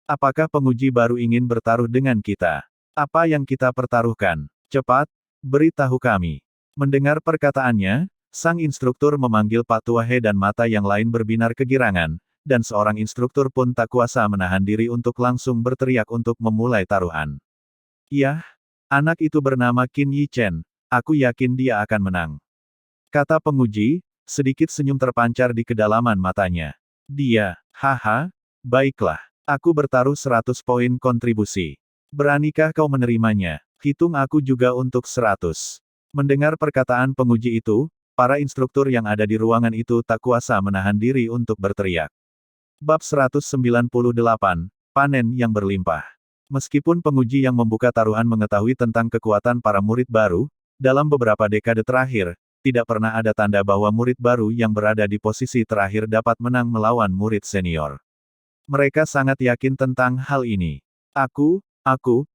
A: Apakah penguji baru ingin bertaruh dengan kita? Apa yang kita pertaruhkan? Cepat, beritahu kami. Mendengar perkataannya, sang instruktur memanggil Pak Tua He dan mata yang lain berbinar kegirangan, dan seorang instruktur pun tak kuasa menahan diri untuk langsung berteriak untuk memulai taruhan. Yah, anak itu bernama Qin Yichen, aku yakin dia akan menang. Kata penguji, sedikit senyum terpancar di kedalaman matanya. Dia, haha, baiklah, aku bertaruh 100 poin kontribusi. Beranikah kau menerimanya? Hitung aku juga untuk 100. Mendengar perkataan penguji itu, para instruktur yang ada di ruangan itu tak kuasa menahan diri untuk berteriak. Bab 198, Panen yang Berlimpah. Meskipun penguji yang membuka taruhan mengetahui tentang kekuatan para murid baru, dalam beberapa dekade terakhir, tidak pernah ada tanda bahwa murid baru yang berada di posisi terakhir dapat menang melawan murid senior. Mereka sangat yakin tentang hal ini.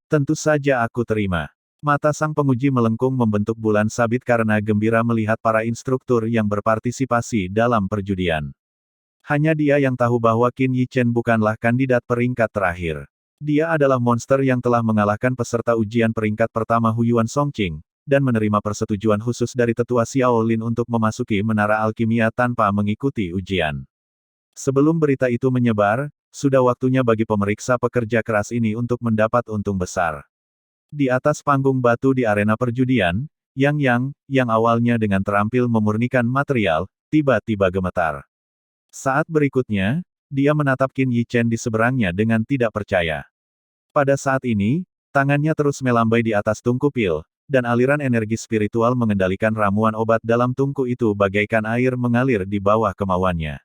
A: Tentu saja aku terima. Mata sang penguji melengkung membentuk bulan sabit karena gembira melihat para instruktur yang berpartisipasi dalam perjudian. Hanya dia yang tahu bahwa Qin Yichen bukanlah kandidat peringkat terakhir. Dia adalah monster yang telah mengalahkan peserta ujian peringkat pertama Huyuan Songqing, dan menerima persetujuan khusus dari tetua Xiao Lin untuk memasuki Menara Alkimia tanpa mengikuti ujian. Sebelum berita itu menyebar, sudah waktunya bagi pemeriksa pekerja keras ini untuk mendapat untung besar. Di atas panggung batu di arena perjudian, Yang, yang awalnya dengan terampil memurnikan material, tiba-tiba gemetar. Saat berikutnya, dia menatap Qin Yichen di seberangnya dengan tidak percaya. Pada saat ini, tangannya terus melambai di atas tungku pil, dan aliran energi spiritual mengendalikan ramuan obat dalam tungku itu bagaikan air mengalir di bawah kemauannya.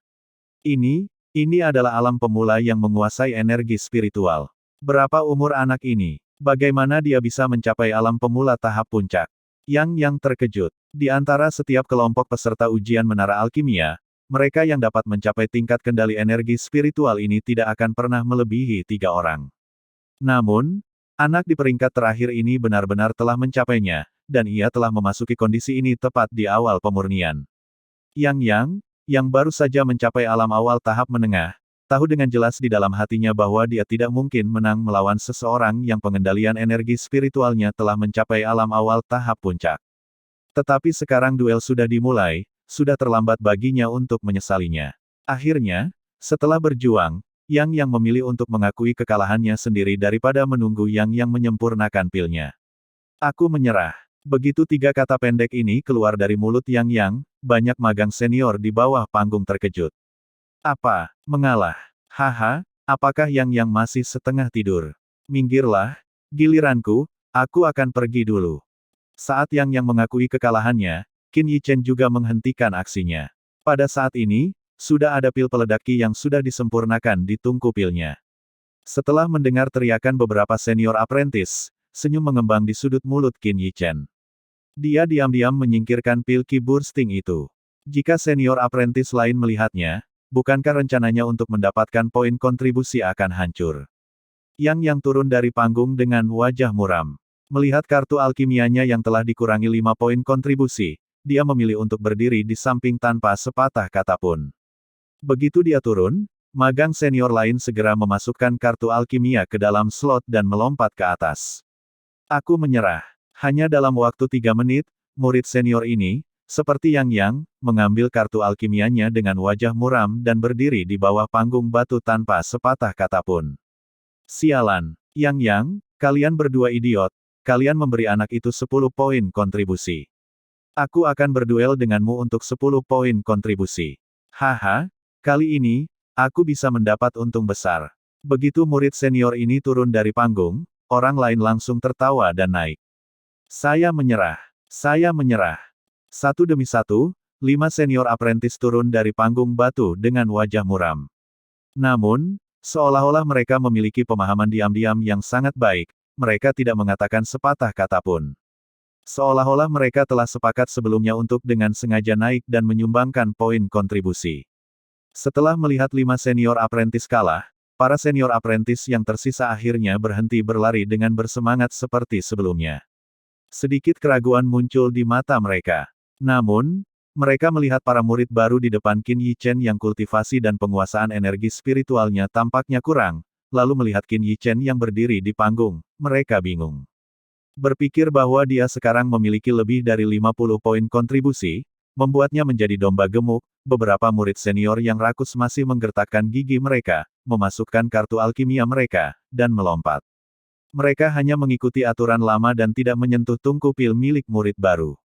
A: Ini adalah alam pemula yang menguasai energi spiritual. Berapa umur anak ini? Bagaimana dia bisa mencapai alam pemula tahap puncak? Yang terkejut. Di antara setiap kelompok peserta ujian menara alkimia, mereka yang dapat mencapai tingkat kendali energi spiritual ini tidak akan pernah melebihi 3 orang. Namun, anak di peringkat terakhir ini benar-benar telah mencapainya, dan ia telah memasuki kondisi ini tepat di awal pemurnian. Yang baru saja mencapai alam awal tahap menengah, tahu dengan jelas di dalam hatinya bahwa dia tidak mungkin menang melawan seseorang yang pengendalian energi spiritualnya telah mencapai alam awal tahap puncak. Tetapi sekarang duel sudah dimulai, sudah terlambat baginya untuk menyesalinya. Akhirnya, setelah berjuang, Yang memilih untuk mengakui kekalahannya sendiri daripada menunggu Yang menyempurnakan pilnya. Aku menyerah. Begitu 3 kata pendek ini keluar dari mulut Yang, banyak magang senior di bawah panggung terkejut. Apa? Mengalah? Haha, apakah Yang masih setengah tidur? Minggirlah, giliranku, aku akan pergi dulu. Saat Yang mengakui kekalahannya, Qin Yichen juga menghentikan aksinya. Pada saat ini, sudah ada pil peledak Qi yang sudah disempurnakan di tungku pilnya. Setelah mendengar teriakan beberapa senior apprentice, senyum mengembang di sudut mulut Qin Yichen. Dia diam-diam menyingkirkan pil Qi bursting itu. Jika senior apprentice lain melihatnya, bukankah rencananya untuk mendapatkan poin kontribusi akan hancur? Yang turun dari panggung dengan wajah muram. Melihat kartu alkimianya yang telah dikurangi 5 poin kontribusi, dia memilih untuk berdiri di samping tanpa sepatah kata pun. Begitu dia turun, magang senior lain segera memasukkan kartu alkimia ke dalam slot dan melompat ke atas. Aku menyerah. Hanya dalam waktu 3 menit, murid senior ini, seperti Yang, mengambil kartu alkimianya dengan wajah muram dan berdiri di bawah panggung batu tanpa sepatah kata pun. Sialan. Yang, kalian berdua idiot. Kalian memberi anak itu 10 poin kontribusi. Aku akan berduel denganmu untuk 10 poin kontribusi. Haha. Kali ini, aku bisa mendapat untung besar. Begitu murid senior ini turun dari panggung, orang lain langsung tertawa dan naik. Saya menyerah. Saya menyerah. Satu demi satu, 5 senior apprentice turun dari panggung batu dengan wajah muram. Namun, seolah-olah mereka memiliki pemahaman diam-diam yang sangat baik, mereka tidak mengatakan sepatah kata pun. Seolah-olah mereka telah sepakat sebelumnya untuk dengan sengaja naik dan menyumbangkan poin kontribusi. Setelah melihat 5 senior apprentice kalah, para senior apprentice yang tersisa akhirnya berhenti berlari dengan bersemangat seperti sebelumnya. Sedikit keraguan muncul di mata mereka. Namun, mereka melihat para murid baru di depan Qin Yichen yang kultivasi dan penguasaan energi spiritualnya tampaknya kurang, lalu melihat Qin Yichen yang berdiri di panggung, mereka bingung. Berpikir bahwa dia sekarang memiliki lebih dari 50 poin kontribusi, membuatnya menjadi domba gemuk. Beberapa murid senior yang rakus masih menggertakkan gigi mereka, memasukkan kartu alkimia mereka, dan melompat. Mereka hanya mengikuti aturan lama dan tidak menyentuh tungku pil milik murid baru.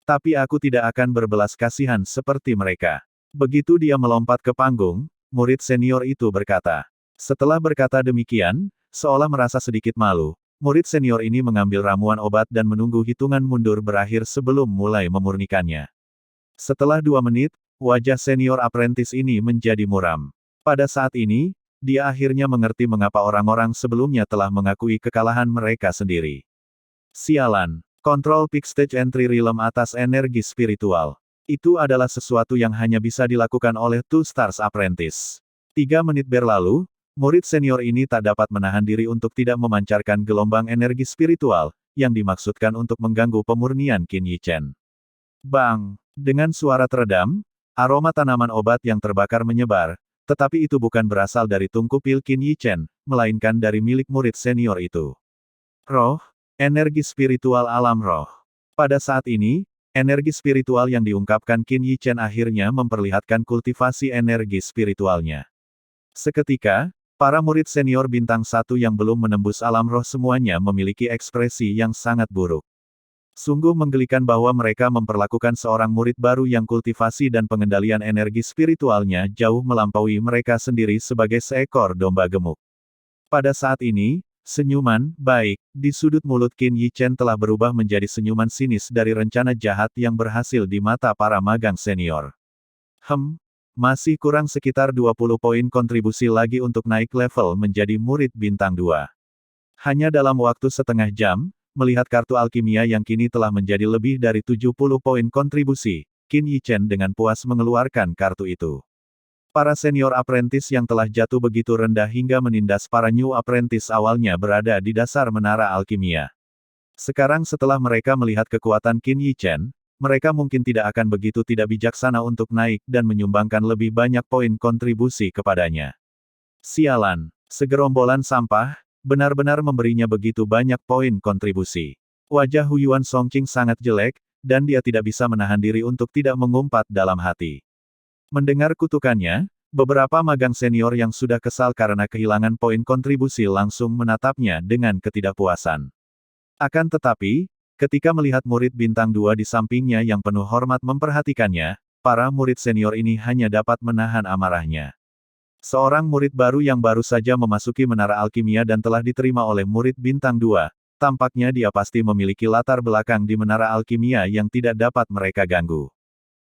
A: Tapi aku tidak akan berbelas kasihan seperti mereka. Begitu dia melompat ke panggung, murid senior itu berkata. Setelah berkata demikian, seolah merasa sedikit malu, murid senior ini mengambil ramuan obat dan menunggu hitungan mundur berakhir sebelum mulai memurnikannya. Setelah 2 menit, wajah senior apprentice ini menjadi muram. Pada saat ini, dia akhirnya mengerti mengapa orang-orang sebelumnya telah mengakui kekalahan mereka sendiri. Sialan. Kontrol Peak Stage Entry Realm atas energi spiritual. Itu adalah sesuatu yang hanya bisa dilakukan oleh Two Stars Apprentice. 3 menit berlalu, murid senior ini tak dapat menahan diri untuk tidak memancarkan gelombang energi spiritual, yang dimaksudkan untuk mengganggu pemurnian Qin Yichen. Bang! Dengan suara teredam, aroma tanaman obat yang terbakar menyebar, tetapi itu bukan berasal dari tungku pil Qin Yichen, melainkan dari milik murid senior itu. Roh, energi spiritual alam roh. Pada saat ini, energi spiritual yang diungkapkan Qin Yichen akhirnya memperlihatkan kultivasi energi spiritualnya. Seketika, para murid senior bintang 1 yang belum menembus alam roh semuanya memiliki ekspresi yang sangat buruk. Sungguh menggelikan bahwa mereka memperlakukan seorang murid baru yang kultivasi dan pengendalian energi spiritualnya jauh melampaui mereka sendiri sebagai seekor domba gemuk. Pada saat ini, senyuman baik di sudut mulut Qin Yichen telah berubah menjadi senyuman sinis dari rencana jahat yang berhasil di mata para magang senior. Masih kurang sekitar 20 poin kontribusi lagi untuk naik level menjadi murid bintang 2. Hanya dalam waktu setengah jam, melihat kartu alkimia yang kini telah menjadi lebih dari 70 poin kontribusi, Qin Yichen dengan puas mengeluarkan kartu itu. Para senior apprentice yang telah jatuh begitu rendah hingga menindas para new apprentice awalnya berada di dasar menara alkimia. Sekarang setelah mereka melihat kekuatan Qin Yichen, mereka mungkin tidak akan begitu tidak bijaksana untuk naik dan menyumbangkan lebih banyak poin kontribusi kepadanya. Sialan, segerombolan sampah, benar-benar memberinya begitu banyak poin kontribusi. Wajah Huyuan Songqing sangat jelek, dan dia tidak bisa menahan diri untuk tidak mengumpat dalam hati. Mendengar kutukannya, beberapa magang senior yang sudah kesal karena kehilangan poin kontribusi langsung menatapnya dengan ketidakpuasan. Akan tetapi, ketika melihat murid bintang 2 di sampingnya yang penuh hormat memperhatikannya, para murid senior ini hanya dapat menahan amarahnya. Seorang murid baru yang baru saja memasuki menara alkimia dan telah diterima oleh murid bintang 2, tampaknya dia pasti memiliki latar belakang di menara alkimia yang tidak dapat mereka ganggu.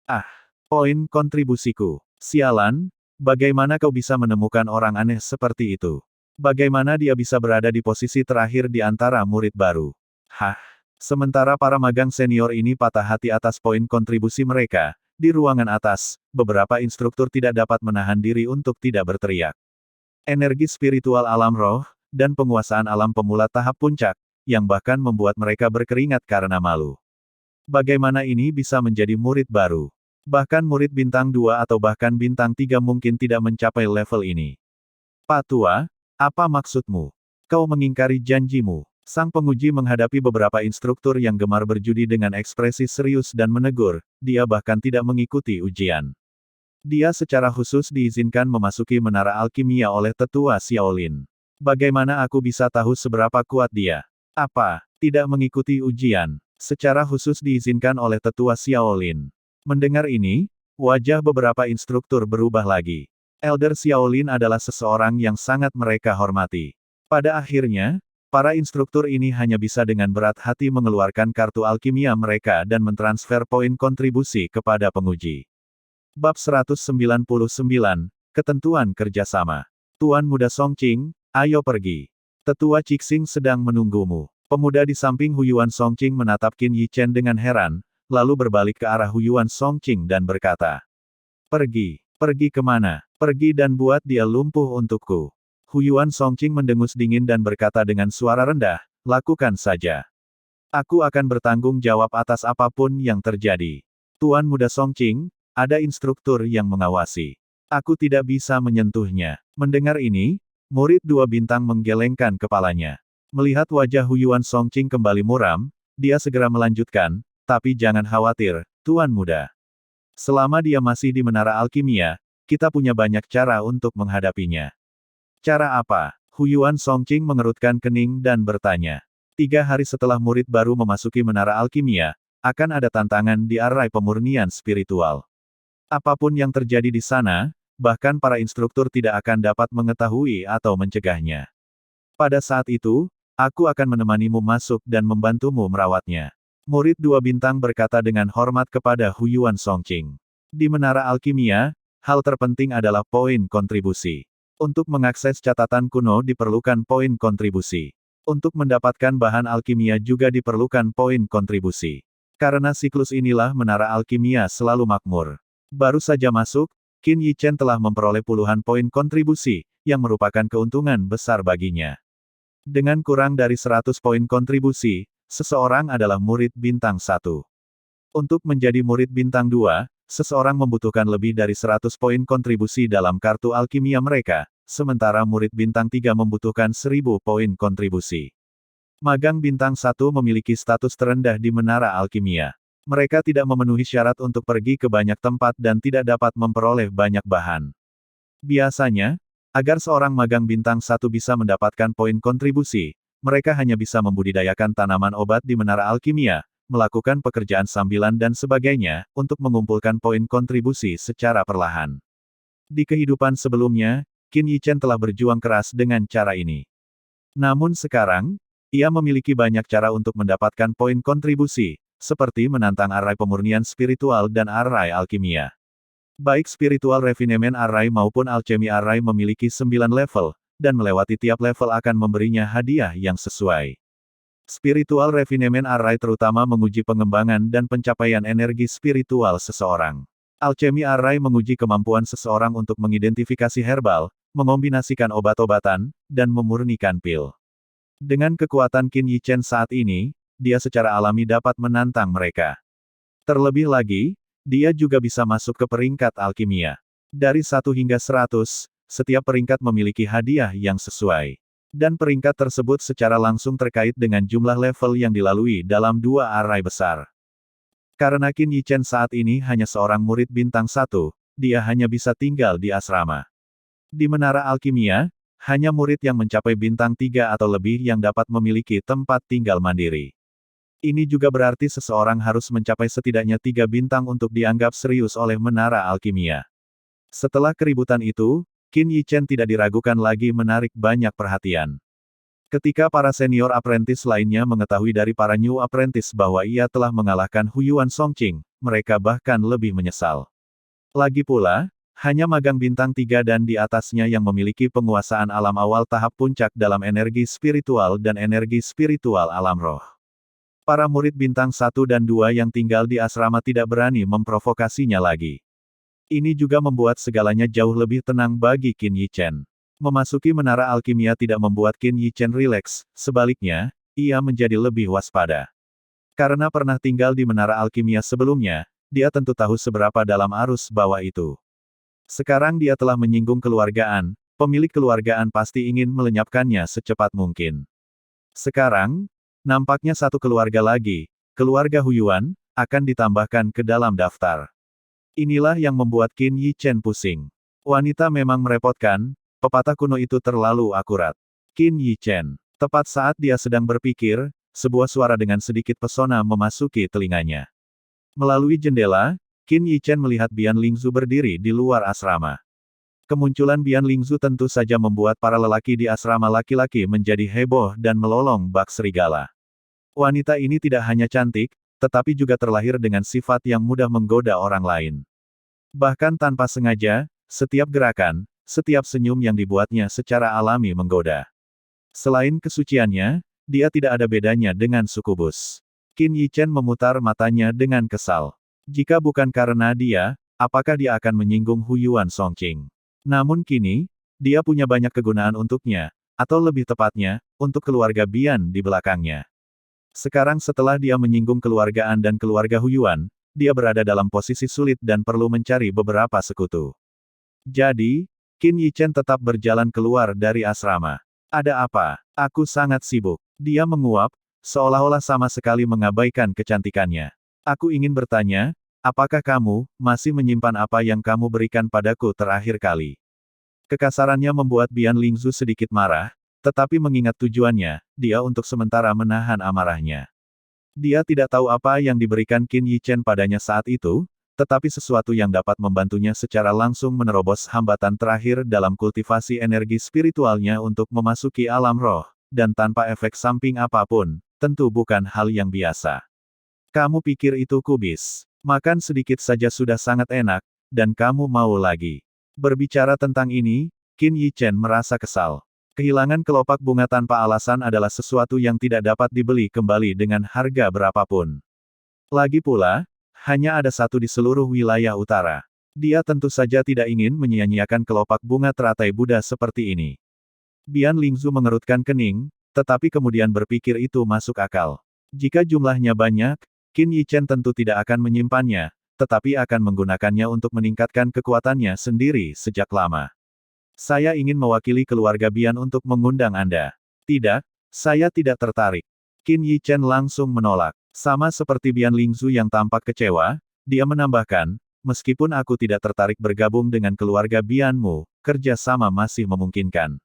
A: Ah, poin kontribusiku. Sialan, bagaimana kau bisa menemukan orang aneh seperti itu? Bagaimana dia bisa berada di posisi terakhir di antara murid baru? Hah? Sementara para magang senior ini patah hati atas poin kontribusi mereka, di ruangan atas, beberapa instruktur tidak dapat menahan diri untuk tidak berteriak. Energi spiritual alam roh, dan penguasaan alam pemula tahap puncak, yang bahkan membuat mereka berkeringat karena malu. Bagaimana ini bisa menjadi murid baru? Bahkan murid bintang 2 atau bahkan bintang 3 mungkin tidak mencapai level ini. Pak Tua, apa maksudmu? Kau mengingkari janjimu. Sang penguji menghadapi beberapa instruktur yang gemar berjudi dengan ekspresi serius dan menegur, dia bahkan tidak mengikuti ujian. Dia secara khusus diizinkan memasuki menara alkimia oleh tetua Xiaolin. Bagaimana aku bisa tahu seberapa kuat dia? Apa, tidak mengikuti ujian? Secara khusus diizinkan oleh tetua Xiaolin. Mendengar ini, wajah beberapa instruktur berubah lagi. Elder Xiaolin adalah seseorang yang sangat mereka hormati. Pada akhirnya, para instruktur ini hanya bisa dengan berat hati mengeluarkan kartu alkimia mereka dan mentransfer poin kontribusi kepada penguji. Bab 199, Ketentuan Kerjasama. Tuan Muda Songqing, ayo pergi. Tetua Cixing sedang menunggumu. Pemuda di samping Huyuan Songqing menatap Qin Yichen dengan heran, lalu berbalik ke arah Huyuan Songqing dan berkata, "Pergi, pergi kemana? Pergi dan buat dia lumpuh untukku." Huyuan Songqing mendengus dingin dan berkata dengan suara rendah, "Lakukan saja. Aku akan bertanggung jawab atas apapun yang terjadi." Tuan Muda Songqing, ada instruktur yang mengawasi. Aku tidak bisa menyentuhnya. Mendengar ini, murid 2 bintang menggelengkan kepalanya. Melihat wajah Huyuan Songqing kembali muram, dia segera melanjutkan, "Tapi jangan khawatir, Tuan Muda. Selama dia masih di menara alkimia, kita punya banyak cara untuk menghadapinya." Cara apa? Huyuan Songqing mengerutkan kening dan bertanya. 3 hari setelah murid baru memasuki menara alkimia, akan ada tantangan di arai pemurnian spiritual. Apapun yang terjadi di sana, bahkan para instruktur tidak akan dapat mengetahui atau mencegahnya. Pada saat itu, aku akan menemanimu masuk dan membantumu merawatnya. Murid 2 bintang berkata dengan hormat kepada Huyuan Songqing. Di menara alkimia, hal terpenting adalah poin kontribusi. Untuk mengakses catatan kuno diperlukan poin kontribusi. Untuk mendapatkan bahan alkimia juga diperlukan poin kontribusi. Karena siklus inilah menara alkimia selalu makmur. Baru saja masuk, Qin Yichen telah memperoleh puluhan poin kontribusi, yang merupakan keuntungan besar baginya. Dengan kurang dari 100 poin kontribusi, seseorang adalah murid bintang 1. Untuk menjadi murid bintang 2, seseorang membutuhkan lebih dari 100 poin kontribusi dalam kartu alkimia mereka, sementara murid bintang 3 membutuhkan 1000 poin kontribusi. Magang bintang 1 memiliki status terendah di menara alkimia. Mereka tidak memenuhi syarat untuk pergi ke banyak tempat dan tidak dapat memperoleh banyak bahan. Biasanya, agar seorang magang bintang 1 bisa mendapatkan poin kontribusi, mereka hanya bisa membudidayakan tanaman obat di menara alkimia, melakukan pekerjaan sambilan dan sebagainya, untuk mengumpulkan poin kontribusi secara perlahan. Di kehidupan sebelumnya, Qin Yichen telah berjuang keras dengan cara ini. Namun sekarang, ia memiliki banyak cara untuk mendapatkan poin kontribusi, seperti menantang arai pemurnian spiritual dan arai alkimia. Baik spiritual refinement array maupun alchemy array memiliki 9 level, dan melewati tiap level akan memberinya hadiah yang sesuai. Spiritual refinement array terutama menguji pengembangan dan pencapaian energi spiritual seseorang. Alchemy array menguji kemampuan seseorang untuk mengidentifikasi herbal, mengombinasikan obat-obatan, dan memurnikan pil. Dengan kekuatan Qin Yichen saat ini, dia secara alami dapat menantang mereka. Terlebih lagi, dia juga bisa masuk ke peringkat alkimia. Dari 1 hingga 100, setiap peringkat memiliki hadiah yang sesuai. Dan peringkat tersebut secara langsung terkait dengan jumlah level yang dilalui dalam 2 array besar. Karena Qin Yichen saat ini hanya seorang murid bintang 1, dia hanya bisa tinggal di asrama. Di Menara Alkimia, hanya murid yang mencapai bintang 3 atau lebih yang dapat memiliki tempat tinggal mandiri. Ini juga berarti seseorang harus mencapai setidaknya 3 bintang untuk dianggap serius oleh Menara Alkimia. Setelah keributan itu, Qin Yichen tidak diragukan lagi menarik banyak perhatian. Ketika para senior apprentice lainnya mengetahui dari para new apprentice bahwa ia telah mengalahkan Huyuan Songqing, mereka bahkan lebih menyesal. Lagi pula, hanya magang bintang 3 dan di atasnya yang memiliki penguasaan alam awal tahap puncak dalam energi spiritual dan energi spiritual alam roh. Para murid bintang 1 dan 2 yang tinggal di asrama tidak berani memprovokasinya lagi. Ini juga membuat segalanya jauh lebih tenang bagi Qin Yichen. Memasuki Menara Alkimia tidak membuat Qin Yichen rileks, sebaliknya, ia menjadi lebih waspada. Karena pernah tinggal di Menara Alkimia sebelumnya, dia tentu tahu seberapa dalam arus bawah itu. Sekarang dia telah menyinggung keluargaan, pemilik keluargaan pasti ingin melenyapkannya secepat mungkin. Sekarang, nampaknya satu keluarga lagi, keluarga Huyuan, akan ditambahkan ke dalam daftar. Inilah yang membuat Qin Yichen pusing. Wanita memang merepotkan, pepatah kuno itu terlalu akurat. Qin Yichen. Tepat saat dia sedang berpikir, sebuah suara dengan sedikit pesona memasuki telinganya. Melalui jendela, Qin Yichen melihat Bian Lingzu berdiri di luar asrama. Kemunculan Bian Lingzu tentu saja membuat para lelaki di asrama laki-laki menjadi heboh dan melolong bak serigala. Wanita ini tidak hanya cantik, tetapi juga terlahir dengan sifat yang mudah menggoda orang lain. Bahkan tanpa sengaja, setiap gerakan, setiap senyum yang dibuatnya secara alami menggoda. Selain kesuciannya, dia tidak ada bedanya dengan sukubus. Qin Yichen memutar matanya dengan kesal. Jika bukan karena dia, apakah dia akan menyinggung Huyuan Songqing? Namun kini, dia punya banyak kegunaan untuknya, atau lebih tepatnya, untuk keluarga Bian di belakangnya. Sekarang setelah dia menyinggung keluargaan dan keluarga Huyuan, dia berada dalam posisi sulit dan perlu mencari beberapa sekutu. Jadi, Qin Yichen tetap berjalan keluar dari asrama. Ada apa? Aku sangat sibuk. Dia menguap, seolah-olah sama sekali mengabaikan kecantikannya. Aku ingin bertanya, apakah kamu masih menyimpan apa yang kamu berikan padaku terakhir kali? Kekasarannya membuat Bian Lingzu sedikit marah, tetapi mengingat tujuannya, dia untuk sementara menahan amarahnya. Dia tidak tahu apa yang diberikan Qin Yichen padanya saat itu, tetapi sesuatu yang dapat membantunya secara langsung menerobos hambatan terakhir dalam kultivasi energi spiritualnya untuk memasuki alam roh, dan tanpa efek samping apapun, tentu bukan hal yang biasa. Kamu pikir itu kubis? Makan sedikit saja sudah sangat enak, dan kamu mau lagi. Berbicara tentang ini, Qin Yichen merasa kesal. Kehilangan kelopak bunga tanpa alasan adalah sesuatu yang tidak dapat dibeli kembali dengan harga berapapun. Lagi pula, hanya ada satu di seluruh wilayah utara. Dia tentu saja tidak ingin menyia-nyiakan kelopak bunga teratai Buddha seperti ini. Bian Lingzu mengerutkan kening, tetapi kemudian berpikir itu masuk akal. Jika jumlahnya banyak, Qin Yichen tentu tidak akan menyimpannya, tetapi akan menggunakannya untuk meningkatkan kekuatannya sendiri sejak lama. Saya ingin mewakili keluarga Bian untuk mengundang Anda. Tidak, saya tidak tertarik. Qin Yichen langsung menolak. Sama seperti Bian Lingzu yang tampak kecewa, dia menambahkan, meskipun aku tidak tertarik bergabung dengan keluarga Bianmu, kerja sama masih memungkinkan.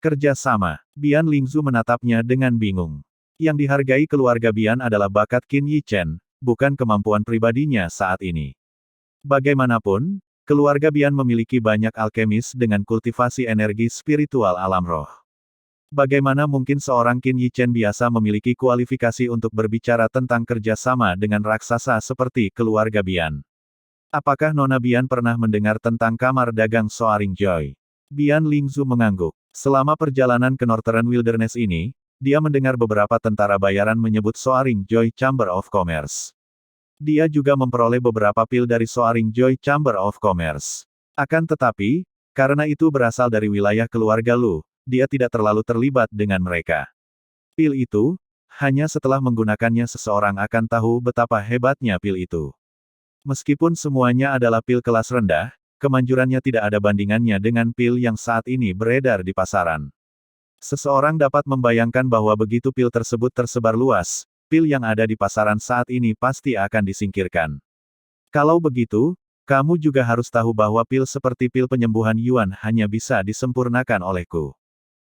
A: Kerja sama. Bian Lingzu menatapnya dengan bingung. Yang dihargai keluarga Bian adalah bakat Qin Yichen, bukan kemampuan pribadinya saat ini. Bagaimanapun, keluarga Bian memiliki banyak alkemis dengan kultivasi energi spiritual alam roh. Bagaimana mungkin seorang Qin Yichen biasa memiliki kualifikasi untuk berbicara tentang kerjasama dengan raksasa seperti keluarga Bian? Apakah Nona Bian pernah mendengar tentang kamar dagang Soaring Joy? Bian Lingzu mengangguk. Selama perjalanan ke Northern Wilderness ini, dia mendengar beberapa tentara bayaran menyebut Soaring Joy Chamber of Commerce. Dia juga memperoleh beberapa pil dari Soaring Joy Chamber of Commerce. Akan tetapi, karena itu berasal dari wilayah keluarga Lu, dia tidak terlalu terlibat dengan mereka. Pil itu, hanya setelah menggunakannya seseorang akan tahu betapa hebatnya pil itu. Meskipun semuanya adalah pil kelas rendah, kemanjurannya tidak ada bandingannya dengan pil yang saat ini beredar di pasaran. Seseorang dapat membayangkan bahwa begitu pil tersebut tersebar luas, pil yang ada di pasaran saat ini pasti akan disingkirkan. Kalau begitu, kamu juga harus tahu bahwa pil seperti pil penyembuhan Yuan hanya bisa disempurnakan olehku.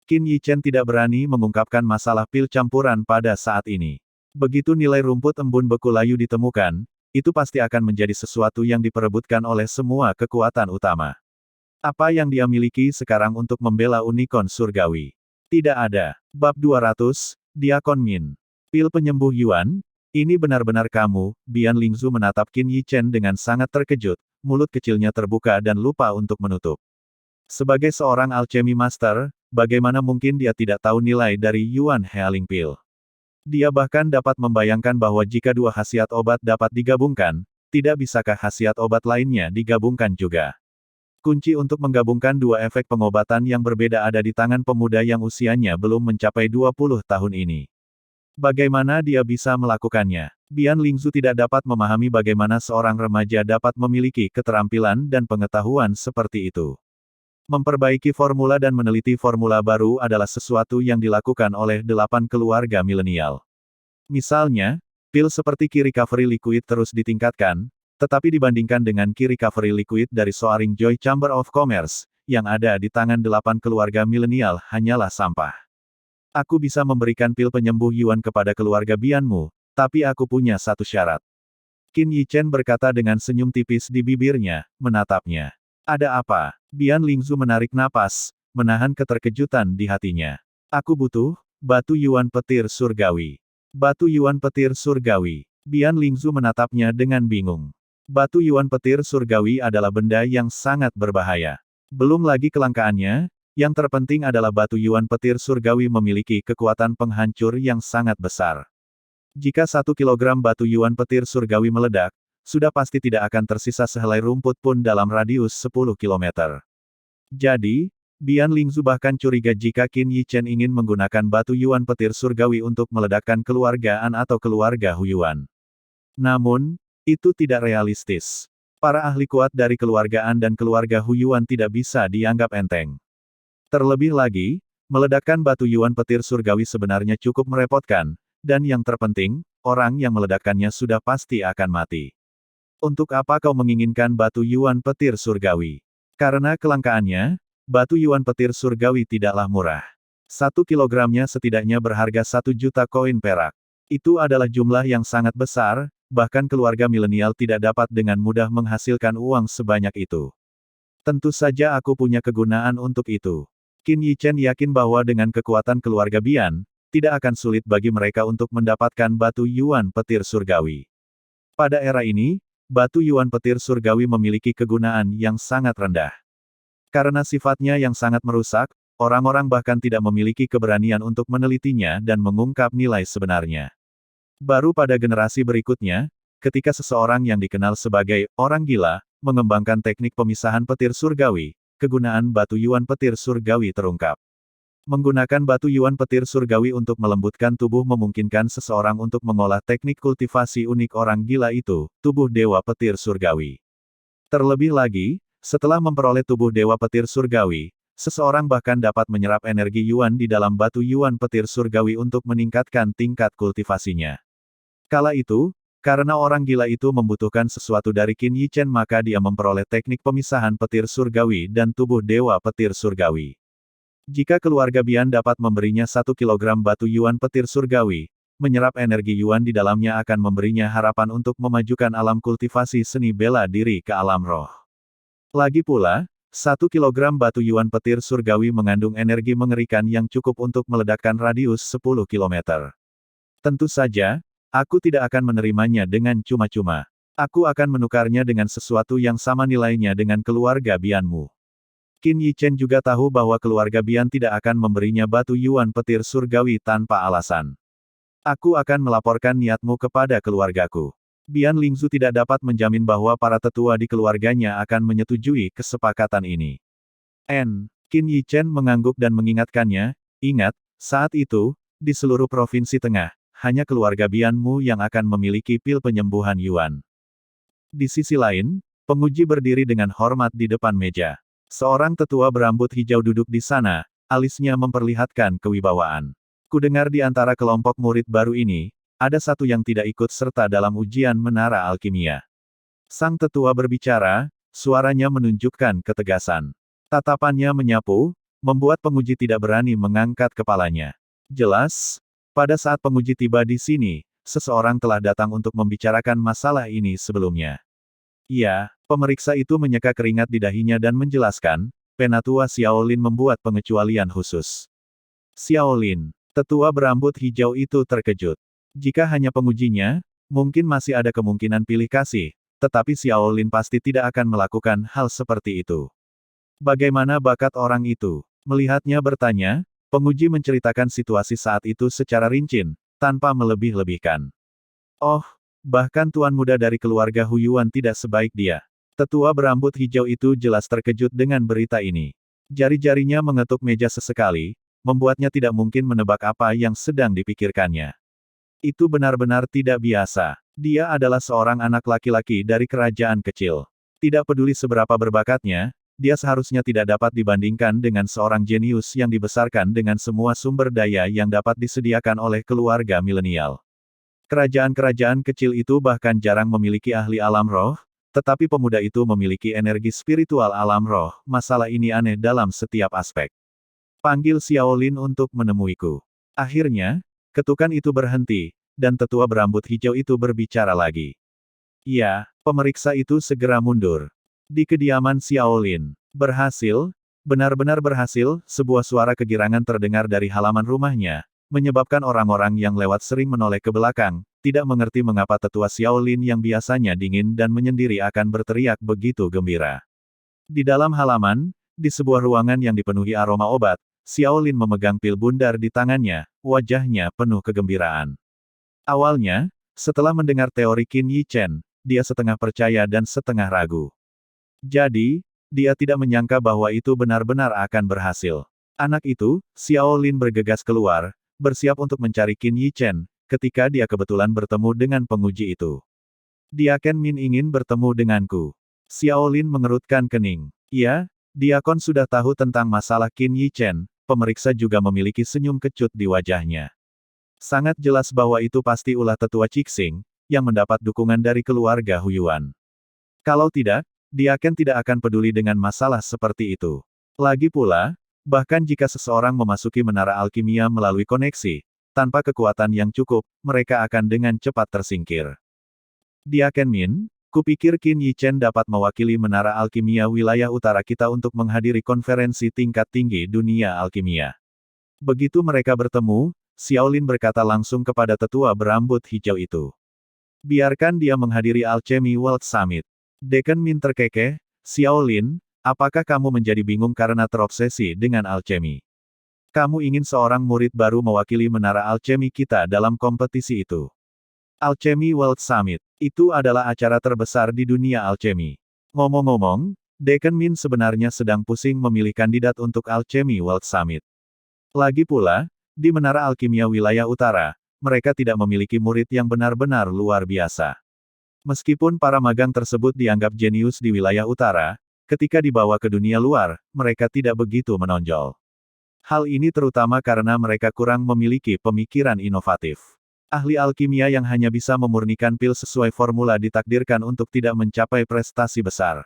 A: Qin Yichen tidak berani mengungkapkan masalah pil campuran pada saat ini. Begitu nilai rumput embun beku layu ditemukan, itu pasti akan menjadi sesuatu yang diperebutkan oleh semua kekuatan utama. Apa yang dia miliki sekarang untuk membela unicorn surgawi? Tidak ada. Bab 200, Diakon Min. Pil penyembuh Yuan? Ini benar-benar kamu, Bian Lingzu menatap Qin Yichen dengan sangat terkejut, mulut kecilnya terbuka dan lupa untuk menutup. Sebagai seorang alchemy master, bagaimana mungkin dia tidak tahu nilai dari Yuan Healing Pill? Dia bahkan dapat membayangkan bahwa jika dua khasiat obat dapat digabungkan, tidak bisakah khasiat obat lainnya digabungkan juga? Kunci untuk menggabungkan dua efek pengobatan yang berbeda ada di tangan pemuda yang usianya belum mencapai 20 tahun ini. Bagaimana dia bisa melakukannya? Bian Lingzu tidak dapat memahami bagaimana seorang remaja dapat memiliki keterampilan dan pengetahuan seperti itu. Memperbaiki formula dan meneliti formula baru adalah sesuatu yang dilakukan oleh 8 keluarga milenial. Misalnya, pil seperti Ki Recovery Liquid terus ditingkatkan, tetapi dibandingkan dengan Ki Recovery Liquid dari Soaring Joy Chamber of Commerce, yang ada di tangan 8 keluarga milenial hanyalah sampah. Aku bisa memberikan pil penyembuh Yuan kepada keluarga Bianmu, tapi aku punya satu syarat. Qin Yichen berkata dengan senyum tipis di bibirnya, menatapnya. Ada apa? Bian Lingzu menarik napas, menahan keterkejutan di hatinya. Aku butuh batu Yuan petir surgawi. Batu Yuan petir surgawi. Bian Lingzu menatapnya dengan bingung. Batu Yuan petir surgawi adalah benda yang sangat berbahaya. Belum lagi kelangkaannya, yang terpenting adalah batu Yuan petir surgawi memiliki kekuatan penghancur yang sangat besar. Jika 1 kilogram batu Yuan petir surgawi meledak, sudah pasti tidak akan tersisa sehelai rumput pun dalam radius 10 km. Jadi, Bian Lingzu bahkan curiga jika Qin Yichen ingin menggunakan batu Yuan petir surgawi untuk meledakkan keluarga An atau keluarga Hu Yuan. Namun, itu tidak realistis. Para ahli kuat dari keluarga An dan keluarga Hu Yuan tidak bisa dianggap enteng. Terlebih lagi, meledakkan batu Yuan petir surgawi sebenarnya cukup merepotkan, dan yang terpenting, orang yang meledakkannya sudah pasti akan mati. Untuk apa kau menginginkan batu Yuan petir surgawi? Karena kelangkaannya, batu Yuan petir surgawi tidaklah murah. 1 kilogramnya setidaknya berharga 1 juta koin perak. Itu adalah jumlah yang sangat besar, bahkan keluarga milenial tidak dapat dengan mudah menghasilkan uang sebanyak itu. Tentu saja aku punya kegunaan untuk itu. Qin Yichen yakin bahwa dengan kekuatan keluarga Bian, tidak akan sulit bagi mereka untuk mendapatkan batu Yuan petir surgawi. Pada era ini, batu Yuan petir surgawi memiliki kegunaan yang sangat rendah. Karena sifatnya yang sangat merusak, orang-orang bahkan tidak memiliki keberanian untuk menelitinya dan mengungkap nilai sebenarnya. Baru pada generasi berikutnya, ketika seseorang yang dikenal sebagai orang gila, mengembangkan teknik pemisahan petir surgawi, kegunaan batu Yuan petir surgawi terungkap. Menggunakan batu Yuan petir surgawi untuk melembutkan tubuh memungkinkan seseorang untuk mengolah teknik kultivasi unik orang gila itu, tubuh dewa petir surgawi. Terlebih lagi, setelah memperoleh tubuh dewa petir surgawi, seseorang bahkan dapat menyerap energi Yuan di dalam batu Yuan petir surgawi untuk meningkatkan tingkat kultivasinya. Kala itu, karena orang gila itu membutuhkan sesuatu dari Qin Yichen maka dia memperoleh teknik pemisahan petir surgawi dan tubuh dewa petir surgawi. Jika keluarga Bian dapat memberinya 1 kilogram batu Yuan petir surgawi, menyerap energi Yuan di dalamnya akan memberinya harapan untuk memajukan alam kultivasi seni bela diri ke alam roh. Lagi pula, 1 kilogram batu Yuan petir surgawi mengandung energi mengerikan yang cukup untuk meledakkan radius 10 km. Tentu saja, aku tidak akan menerimanya dengan cuma-cuma. Aku akan menukarnya dengan sesuatu yang sama nilainya dengan keluarga Bianmu. Qin Yichen juga tahu bahwa keluarga Bian tidak akan memberinya batu Yuan petir surgawi tanpa alasan. Aku akan melaporkan niatmu kepada keluargaku. Bian Lingzu tidak dapat menjamin bahwa para tetua di keluarganya akan menyetujui kesepakatan ini. Qin Yichen mengangguk dan mengingatkannya, ingat, saat itu, di seluruh provinsi tengah, hanya keluarga Bianmu yang akan memiliki pil penyembuhan Yuan. Di sisi lain, penguji berdiri dengan hormat di depan meja. Seorang tetua berambut hijau duduk di sana, alisnya memperlihatkan kewibawaan. Kudengar di antara kelompok murid baru ini, ada satu yang tidak ikut serta dalam ujian menara alkimia. Sang tetua berbicara, suaranya menunjukkan ketegasan. Tatapannya menyapu, membuat penguji tidak berani mengangkat kepalanya. Jelas, pada saat penguji tiba di sini, seseorang telah datang untuk membicarakan masalah ini sebelumnya. Iya, pemeriksa itu menyeka keringat di dahinya dan menjelaskan, Penatua Xiaolin membuat pengecualian khusus. Xiaolin, tetua berambut hijau itu terkejut. Jika hanya pengujinya, mungkin masih ada kemungkinan pilih kasih, tetapi Xiaolin pasti tidak akan melakukan hal seperti itu. Bagaimana bakat orang itu? Melihatnya bertanya, penguji menceritakan situasi saat itu secara rinci, tanpa melebih-lebihkan. Oh, bahkan tuan muda dari keluarga Huyuan tidak sebaik dia. Tetua berambut hijau itu jelas terkejut dengan berita ini. Jari-jarinya mengetuk meja sesekali, membuatnya tidak mungkin menebak apa yang sedang dipikirkannya. Itu benar-benar tidak biasa. Dia adalah seorang anak laki-laki dari kerajaan kecil. Tidak peduli seberapa berbakatnya, dia seharusnya tidak dapat dibandingkan dengan seorang jenius yang dibesarkan dengan semua sumber daya yang dapat disediakan oleh keluarga milenial. Kerajaan-kerajaan kecil itu bahkan jarang memiliki ahli alam roh, tetapi pemuda itu memiliki energi spiritual alam roh. Masalah ini aneh dalam setiap aspek. Panggil Xiaolin untuk menemuiku. Akhirnya, ketukan itu berhenti, dan tetua berambut hijau itu berbicara lagi. Iya, pemeriksa itu segera mundur. Di kediaman Xiaolin. Berhasil, benar-benar berhasil, sebuah suara kegirangan terdengar dari halaman rumahnya, menyebabkan orang-orang yang lewat sering menoleh ke belakang, tidak mengerti mengapa tetua Xiaolin yang biasanya dingin dan menyendiri akan berteriak begitu gembira. Di dalam halaman, di sebuah ruangan yang dipenuhi aroma obat, Xiaolin memegang pil bundar di tangannya, wajahnya penuh kegembiraan. Awalnya, setelah mendengar teori Qin Yichen, dia setengah percaya dan setengah ragu. Jadi, dia tidak menyangka bahwa itu benar-benar akan berhasil. Anak itu, Xiaolin bergegas keluar, bersiap untuk mencari Qin Yichen, ketika dia kebetulan bertemu dengan penguji itu. Diakon Min ingin bertemu denganku. Xiaolin mengerutkan kening. Iya, Diakon sudah tahu tentang masalah Qin Yichen, pemeriksa juga memiliki senyum kecut di wajahnya. Sangat jelas bahwa itu pasti ulah tetua Cixing, yang mendapat dukungan dari keluarga Huyuan. Kalau tidak, Diakon tidak akan peduli dengan masalah seperti itu. Lagi pula, bahkan jika seseorang memasuki menara alkimia melalui koneksi, tanpa kekuatan yang cukup, mereka akan dengan cepat tersingkir. Diakon Min, kupikir Qin Yichen dapat mewakili menara alkimia wilayah utara kita untuk menghadiri konferensi tingkat tinggi dunia alkimia. Begitu mereka bertemu, Xiaolin berkata langsung kepada tetua berambut hijau itu. Biarkan dia menghadiri Alchemy World Summit. Diakon Min terkekeh, Xiaolin, apakah kamu menjadi bingung karena terobsesi dengan alchemy? Kamu ingin seorang murid baru mewakili menara alchemy kita dalam kompetisi itu. Alchemy World Summit, itu adalah acara terbesar di dunia alchemy. Ngomong-ngomong, Diakon Min sebenarnya sedang pusing memilih kandidat untuk Alchemy World Summit. Lagi pula, di menara alkimia wilayah utara, mereka tidak memiliki murid yang benar-benar luar biasa. Meskipun para magang tersebut dianggap jenius di wilayah utara, ketika dibawa ke dunia luar, mereka tidak begitu menonjol. Hal ini terutama karena mereka kurang memiliki pemikiran inovatif. Ahli alkimia yang hanya bisa memurnikan pil sesuai formula ditakdirkan untuk tidak mencapai prestasi besar.